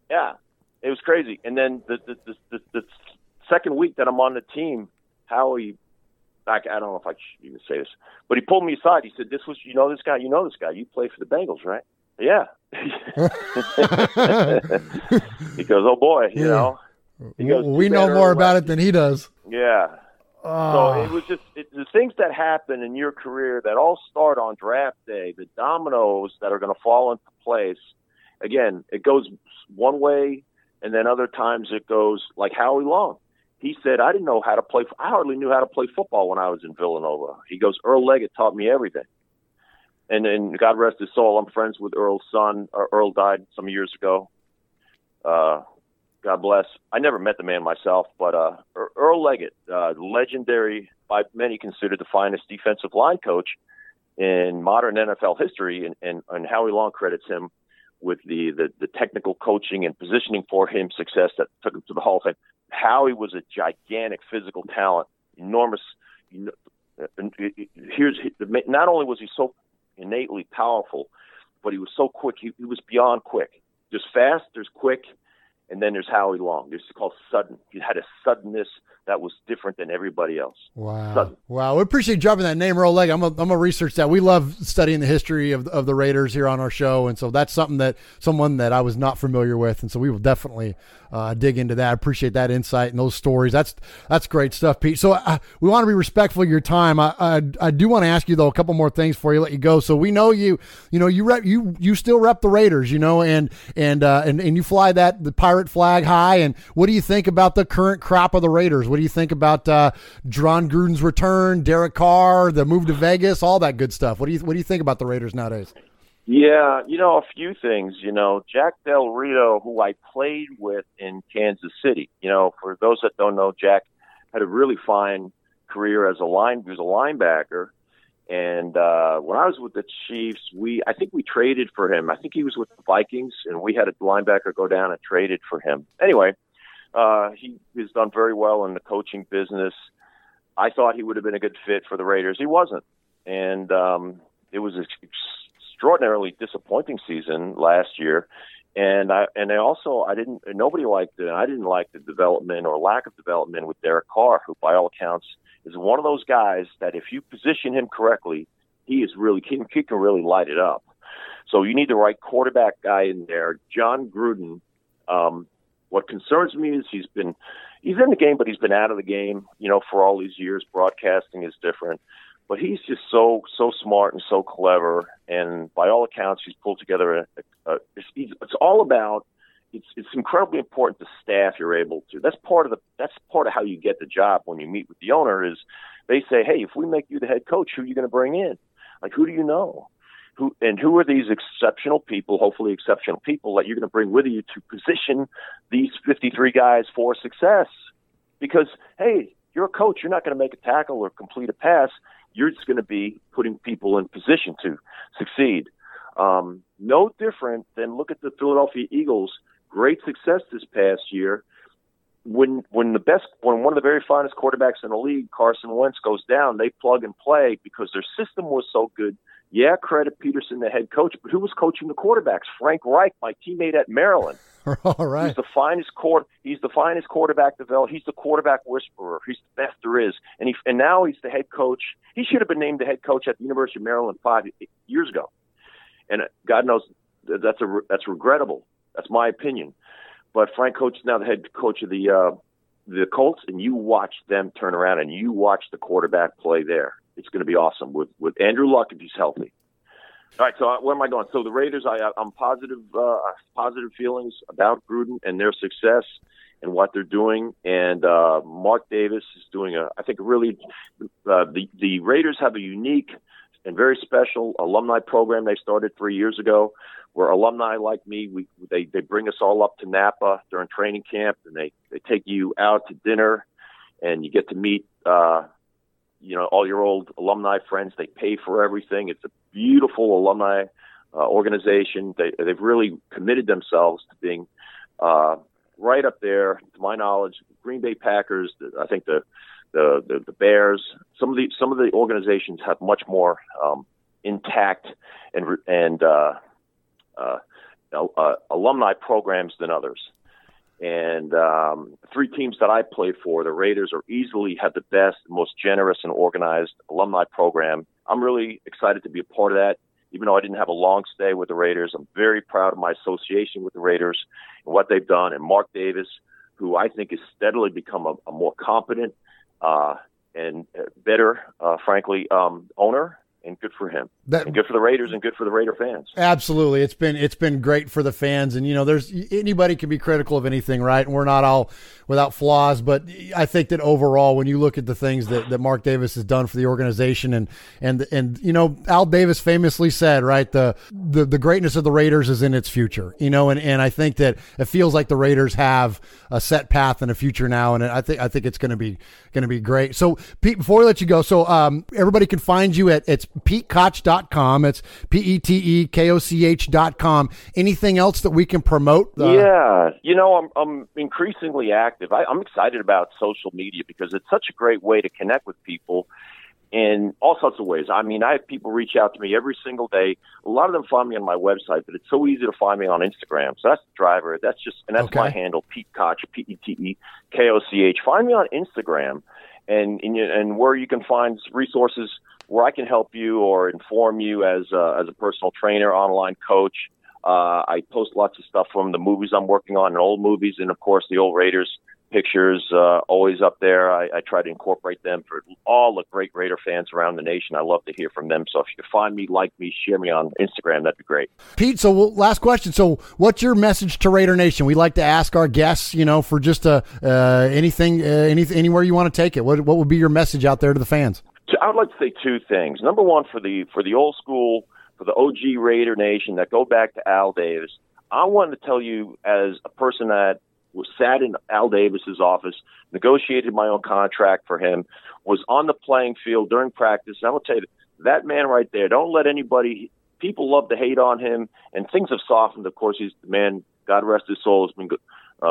Yeah. It was crazy. And then the second week that I'm on the team, Howie, I don't know if I should even say this, but he pulled me aside. He said, this was, you know this guy? You play for the Bengals, right? Yeah. He goes, oh, boy, you know. He goes, we know more about it than he does. Yeah. So it was just the things that happen in your career that all start on draft day, the dominoes that are going to fall into place. Again, it goes one way, and then other times it goes like Howie Long. He said, I hardly knew how to play football when I was in Villanova. He goes, Earl Leggett taught me everything. And then God rest his soul, I'm friends with Earl's son. Earl died some years ago. God bless. I never met the man myself, but Earl Leggett, legendary, by many considered the finest defensive line coach in modern NFL history, and Howie Long credits him with the technical coaching and positioning for him success that took him to the Hall of Fame. Howie was a gigantic physical talent, enormous. Not only was he so innately powerful, but he was so quick. He was beyond quick. There's fast, there's quick, and then there's Howie Long. It's called sudden. He had a suddenness that was different than everybody else. Wow. Sudden. Wow. We appreciate you dropping that name, Earl Leggett. I'm gonna research that. We love studying the history of the Raiders here on our show. And so that's someone that I was not familiar with. And so we will definitely dig into that. I appreciate that insight and those stories. That's great stuff, Pete. So we want to be respectful of your time. I do want to ask you though, a couple more things before you let you go. So we know you still rep the Raiders, and you fly the pirate flag high. And what do you think about the current crop of the Raiders? What do you think about Jon Gruden's return, Derek Carr, the move to Vegas, all that good stuff? What do you think about the Raiders nowadays? Yeah, a few things. Jack Del Rio, who I played with in Kansas City. For those that don't know, Jack had a really fine career as he was a linebacker. And when I was with the Chiefs, I think we traded for him. I think he was with the Vikings, and we had a linebacker go down and traded for him. Anyway, he has done very well in the coaching business. I thought he would have been a good fit for the Raiders. He wasn't. And it was an extraordinarily disappointing season last year. Nobody liked it. I didn't like the development or lack of development with Derek Carr, who by all accounts is one of those guys that if you position him correctly, he can really light it up. So you need the right quarterback guy in there. Jon Gruden, what concerns me is he's in the game, but he's been out of the game, for all these years. Broadcasting is different, but he's just so smart and so clever. And by all accounts, he's pulled together it's all about. It's incredibly important to staff you're able to. That's part of how you get the job when you meet with the owner. Is they say, hey, if we make you the head coach, who are you going to bring in? Like, who do you know? Who are these exceptional people, hopefully exceptional people, that you're going to bring with you to position these 53 guys for success? Because, hey, you're a coach. You're not going to make a tackle or complete a pass. You're just going to be putting people in position to succeed. No different than look at the Philadelphia Eagles. Great success this past year. When one of the very finest quarterbacks in the league, Carson Wentz, goes down, they plug and play because their system was so good. Yeah, credit Peterson, the head coach, but who was coaching the quarterbacks? Frank Reich, my teammate at Maryland. All right. He's the finest quarterback developer. He's the quarterback whisperer. He's the best there is. And now he's the head coach. He should have been named the head coach at the University of Maryland 5 years ago. and God knows that's regrettable. That's my opinion. But Frank Coach is now the head coach of the Colts, and you watch them turn around and you watch the quarterback play there. It's going to be awesome with Andrew Luck if he's healthy. All right, so where am I going? So the Raiders, I'm positive feelings about Gruden and their success and what they're doing. And Mark Davis is doing the Raiders have a unique and very special alumni program they started 3 years ago, where alumni like me, they bring us all up to Napa during training camp, and they take you out to dinner, and you get to meet all your old alumni friends. They pay for everything. It's a beautiful alumni organization. They've really committed themselves to being right up there, to my knowledge, Green Bay Packers. I think the Bears. Some of the organizations have much more intact and alumni programs than others. And 3 teams that I played for, the Raiders, have the best, most generous and organized alumni program. I'm really excited to be a part of that. Even though I didn't have a long stay with the Raiders, I'm very proud of my association with the Raiders and what they've done. And Mark Davis, who I think has steadily become a more competent and better, frankly, owner. And good for him, and good for the Raiders, and good for the Raider fans. Absolutely, it's been great for the fans, and there's anybody can be critical of anything, right? And we're not all without flaws, but I think that overall, when you look at the things that Mark Davis has done for the organization, and Al Davis famously said, right, the greatness of the Raiders is in its future, and I think that it feels like the Raiders have a set path and a future now, and I think it's going to be great. So Pete, before we let you go, everybody can find you it's PeteKoch.com. It's PeteKoch.com. Anything else that we can promote? Yeah. I'm increasingly active. I'm excited about social media because it's such a great way to connect with people in all sorts of ways. I mean, I have people reach out to me every single day. A lot of them find me on my website, but it's so easy to find me on Instagram. So that's the driver. That's my handle, Pete Koch, PeteKoch. Find me on Instagram and where you can find resources where I can help you or inform you as a personal trainer, online coach. I post lots of stuff from the movies I'm working on and old movies, and of course the old Raiders pictures always up there. I try to incorporate them for all the great Raider fans around the nation. I love to hear from them. So if you can find me, like me, share me on Instagram, that'd be great. Pete, so last question. So what's your message to Raider Nation? We like to ask our guests, for just anything, anywhere you want to take it. What would be your message out there to the fans? I would like to say 2 things. Number one, for the old school, for the OG Raider Nation that go back to Al Davis, I wanted to tell you, as a person that sat in Al Davis's office, negotiated my own contract for him, was on the playing field during practice. And I will tell you, that man right there, don't let anybody, people love to hate on him, and things have softened. Of course, he's the man, God rest his soul, has been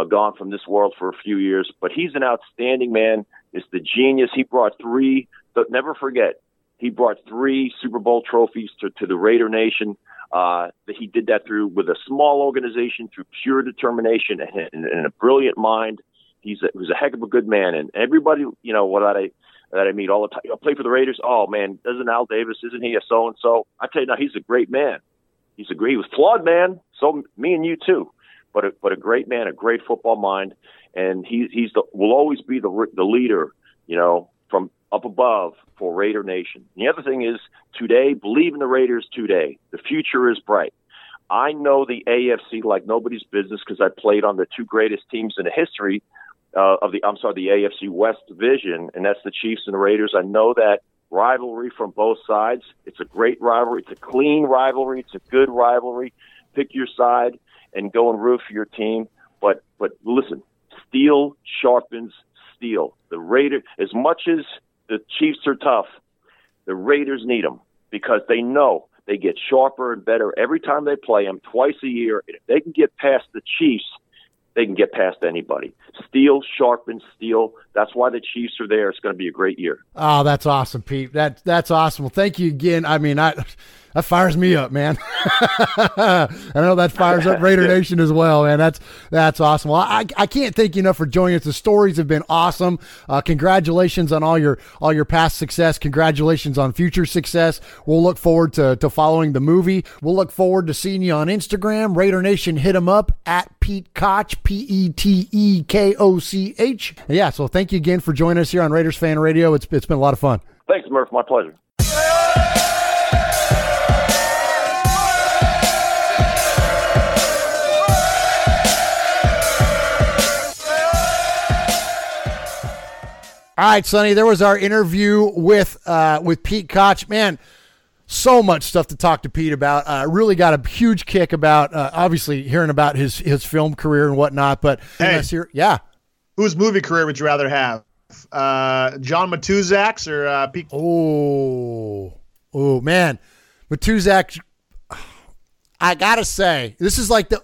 gone from this world for a few years, but he's an outstanding man. It's the genius. He brought 3, but never forget, he brought 3 Super Bowl trophies to the Raider Nation. That he did that with a small organization, through pure determination and a brilliant mind. He was a heck of a good man. And everybody, that I meet all the time, play for the Raiders. Oh man, isn't Al Davis? Isn't he a so and so? I tell you now, he's a great man. He was a flawed man. So me and you too, but a great man, a great football mind, and will always be the leader, from up above for Raider Nation. And the other thing is, today, believe in the Raiders today. The future is bright. I know the AFC like nobody's business because I played on the 2 greatest teams in the history of the AFC West division, and that's the Chiefs and the Raiders. I know that rivalry from both sides. It's a great rivalry. It's a clean rivalry. It's a good rivalry. Pick your side and go and root for your team. But listen, steel sharpens steel. The Raiders, as much as the Chiefs are tough, the Raiders need them because they know they get sharper and better every time they play them twice a year. If they can get past the Chiefs, they can get past anybody. Steel sharpens steel. That's why the Chiefs are there. It's going to be a great year. Oh, that's awesome, Pete. That's awesome. Well, thank you again. I mean, That fires me up, man. I know that fires up Raider Nation as well, man. That's awesome. Well, I can't thank you enough for joining us. The stories have been awesome. Congratulations on all your past success. Congratulations on future success. We'll look forward to following the movie. We'll look forward to seeing you on Instagram. Raider Nation, hit him up at Pete Koch, PeteKoch. Yeah, so thank you again for joining us here on Raiders Fan Radio. It's been a lot of fun. Thanks, Murph. My pleasure. All right, Sonny, there was our interview with Pete Koch. Man, so much stuff to talk to Pete about. Really got a huge kick about, obviously, hearing about his film career and whatnot. But hey, yeah. Whose movie career would you rather have? John Matuzak's or Pete? Oh, man. Matuzak, I gotta say, this is like the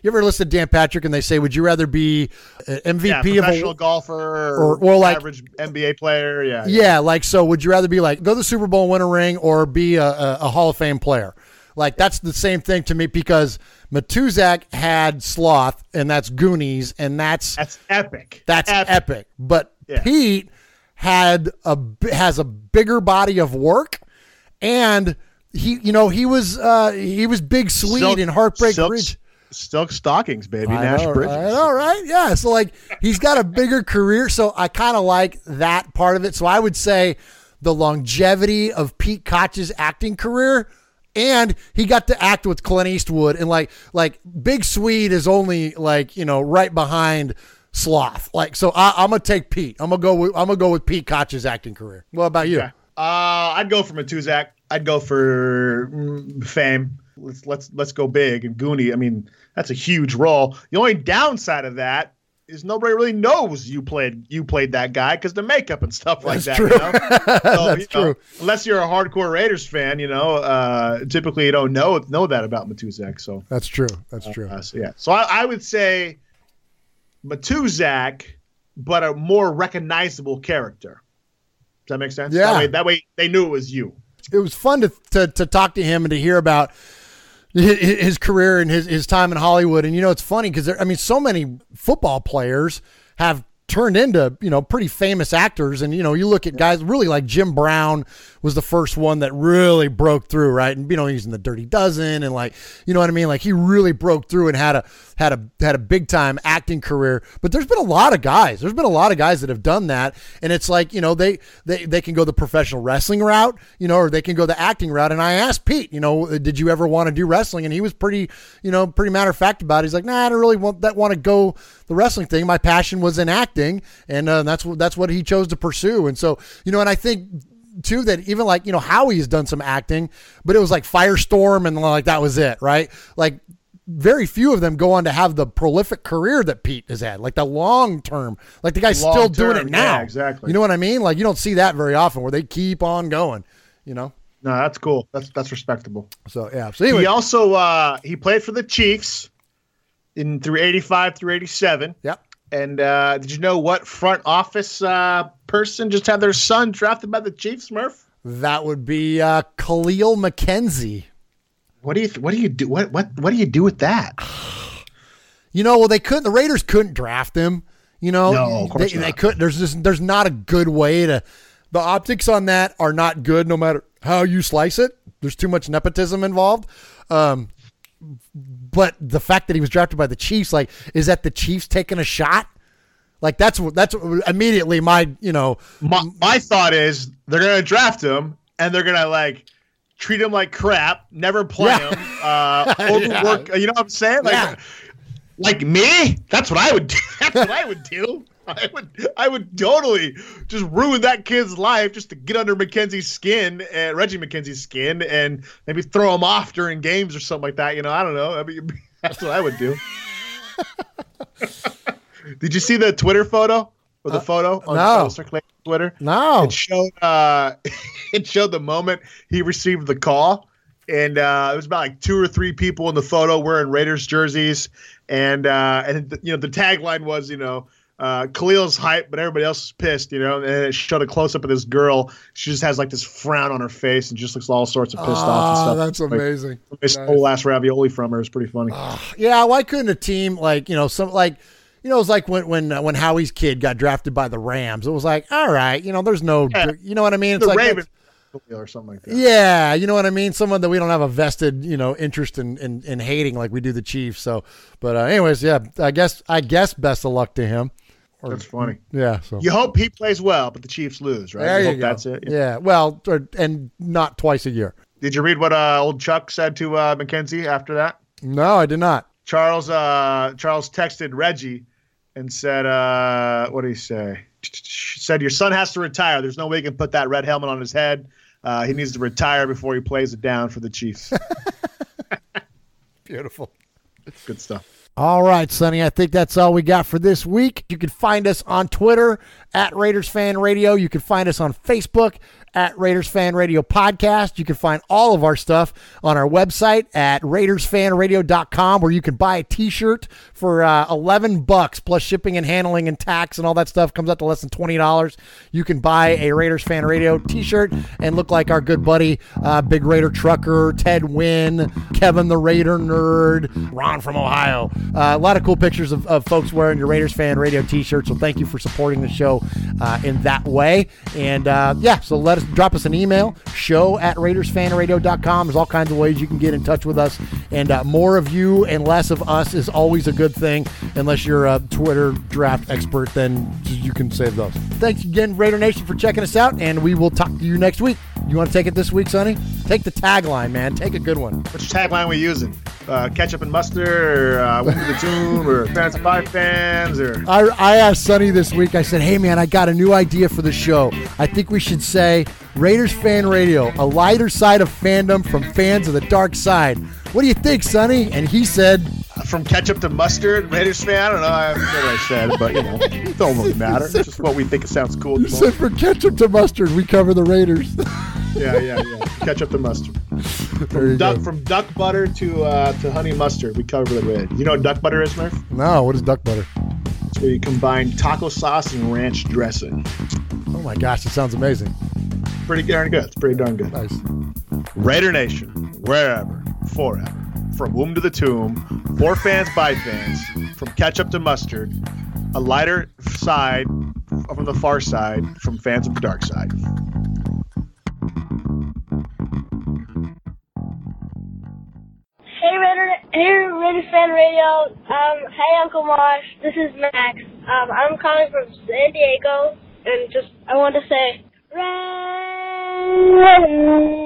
you ever listen to Dan Patrick and they say, would you rather be an MVP professional golfer or like average NBA player? Yeah. Like, so would you rather be like go to the Super Bowl and win a ring or be a Hall of Fame player? Like, that's the same thing to me, because Matuzak had Sloth, and that's Goonies, and that's epic. That's epic. But Pete has a bigger body of work, and he was Big Sweet in Heartbreak Ridge. Silk stockings, baby. Nash Bridges. I know, right? Yeah. So, like, he's got a bigger career. So I kind of like that part of it. So I would say the longevity of Pete Koch's acting career, and he got to act with Clint Eastwood, and like Big Sweet is only right behind Sloth. Like, so I'm gonna take Pete. I'm gonna go with Pete Koch's acting career. What about you? Okay. I'd go for Matuzak. I'd go for Fame. Let's go big. And Goonie, I mean, that's a huge role. The only downside of that is nobody really knows you played that guy because the makeup and stuff like that. True. You know? So, That's true. Unless you're a hardcore Raiders fan, typically you don't know that about Matuzak. So that's true. That's true. So I would say Matuzak, but a more recognizable character. Does that make sense? Yeah. That way they knew it was you. It was fun to talk to him and to hear about his career and his time in Hollywood. And, it's funny because, so many football players have turned into, pretty famous actors. And, you look at guys really like Jim Brown was the first one that really broke through, right? And, he's in the Dirty Dozen and Like he really broke through and had a big time acting career. But there's been a lot of guys. There's been a lot of guys that have done that. And it's like, they can go the professional wrestling route, or they can go the acting route. And I asked Pete, did you ever want to do wrestling? And he was pretty matter of fact about it. He's like, nah, I don't really want to go the wrestling thing. My passion was in acting, and that's what he chose to pursue. And so, and I think too that even like, Howie has done some acting, but it was like Firestorm and like that was it, right? Like very few of them go on to have the prolific career that Pete has had, like the long term, like the guy's still doing it now. Yeah, exactly. You know what I mean? Like you don't see that very often where they keep on going, No, that's cool. That's respectable. So yeah. So anyway, he also he played for the Chiefs through 85 through 87. Yep. And did you know what front office person just had their son drafted by the Chiefs, Murph? That would be Khalil McKenzie. What do you do? What do you do with that? Well, they couldn't. The Raiders couldn't draft him. No, of course not. They couldn't. There's not a good way to. The optics on that are not good, no matter how you slice it. There's too much nepotism involved. But the fact that he was drafted by the Chiefs, like, is that the Chiefs taking a shot? Like that's immediately my thought is they're gonna draft him and they're gonna like treat him like crap, never play him, overwork. You know what I'm saying? Like me? That's what I would do. That's what I would do. I would totally just ruin that kid's life just to get under McKenzie's skin, and Reggie McKenzie's skin, and maybe throw him off during games or something like that. I don't know. That's what I would do. Did you see the Twitter photo or the photo on circulating Twitter? No. It showed the moment he received the call, and it was about like 2 or 3 people in the photo wearing Raiders jerseys, and the tagline was Khalil's hyped, but everybody else is pissed, and it showed a close-up of this girl. She just has like this frown on her face and just looks all sorts of pissed off and stuff. That's amazing. They stole ass ravioli from her. It's pretty funny. Yeah, why couldn't a team like, it was like when Howie's kid got drafted by the Rams. It was like, all right, there's no, you know what I mean? It's the like Ravens or something like that. Yeah, you know what I mean? Someone that we don't have a vested, interest in hating like we do the Chiefs. So, but anyways, yeah, I guess best of luck to him. That's funny. Yeah. So you hope he plays well, but the Chiefs lose, right? There you go. That's it. Yeah. Well, and not twice a year. Did you read what old Chuck said to McKenzie after that? No, I did not. Charles texted Reggie and said, what did he say? Said, your son has to retire. There's no way he can put that red helmet on his head. He needs to retire before he plays it down for the Chiefs. Beautiful. Good stuff. All right, Sonny, I think that's all we got for this week. You can find us on Twitter at Raiders Fan Radio. You can find us on Facebook at Raiders Fan Radio Podcast. You can find all of our stuff on our website at RaidersFanRadio.com, where you can buy a T-shirt for $11 plus shipping and handling and tax and all that stuff. Comes out to less than $20. You can buy a Raiders Fan Radio T-shirt and look like our good buddy, Big Raider Trucker, Ted Wynn, Kevin the Raider Nerd, Ron from Ohio. A lot of cool pictures of folks wearing your Raiders Fan Radio T-shirt. So thank you for supporting the show in that way. And so drop us an email, show@RaidersFanRadio.com. There's all kinds of ways you can get in touch with us. And more of you and less of us is always a good thing. Unless you're a Twitter draft expert, then you can save those. Thanks again, Raider Nation, for checking us out. And we will talk to you next week. You want to take it this week, Sonny? Take the tagline, man. Take a good one. Which tagline are we using? Ketchup and mustard, or Win to the Tomb, or Fans by Fans, or... I asked Sonny this week, I said, hey, man, I got a new idea for the show. I think we should say Raiders Fan Radio, a lighter side of fandom from fans of the dark side. What do you think, Sonny? And he said... From ketchup to mustard, Raiders fan? I don't know what I said, but, it don't really matter. It's just what we think it sounds cool. You said from ketchup to mustard, we cover the Raiders. Yeah. Ketchup to mustard. From duck butter to honey mustard, we cover the Raiders. You know what duck butter is, Murph? No, what is duck butter? It's where you combine taco sauce and ranch dressing. Oh, my gosh, it sounds amazing. Pretty darn good. It's pretty darn good. Nice. Raider Nation, wherever, forever. From womb to the tomb, for fans by fans, from ketchup to mustard, a lighter side from the far side, from fans of the dark side. Hey, Raider Fan Radio. Hey, Uncle Mosh. This is Max. I'm calling from San Diego, and I want to say, Raiders!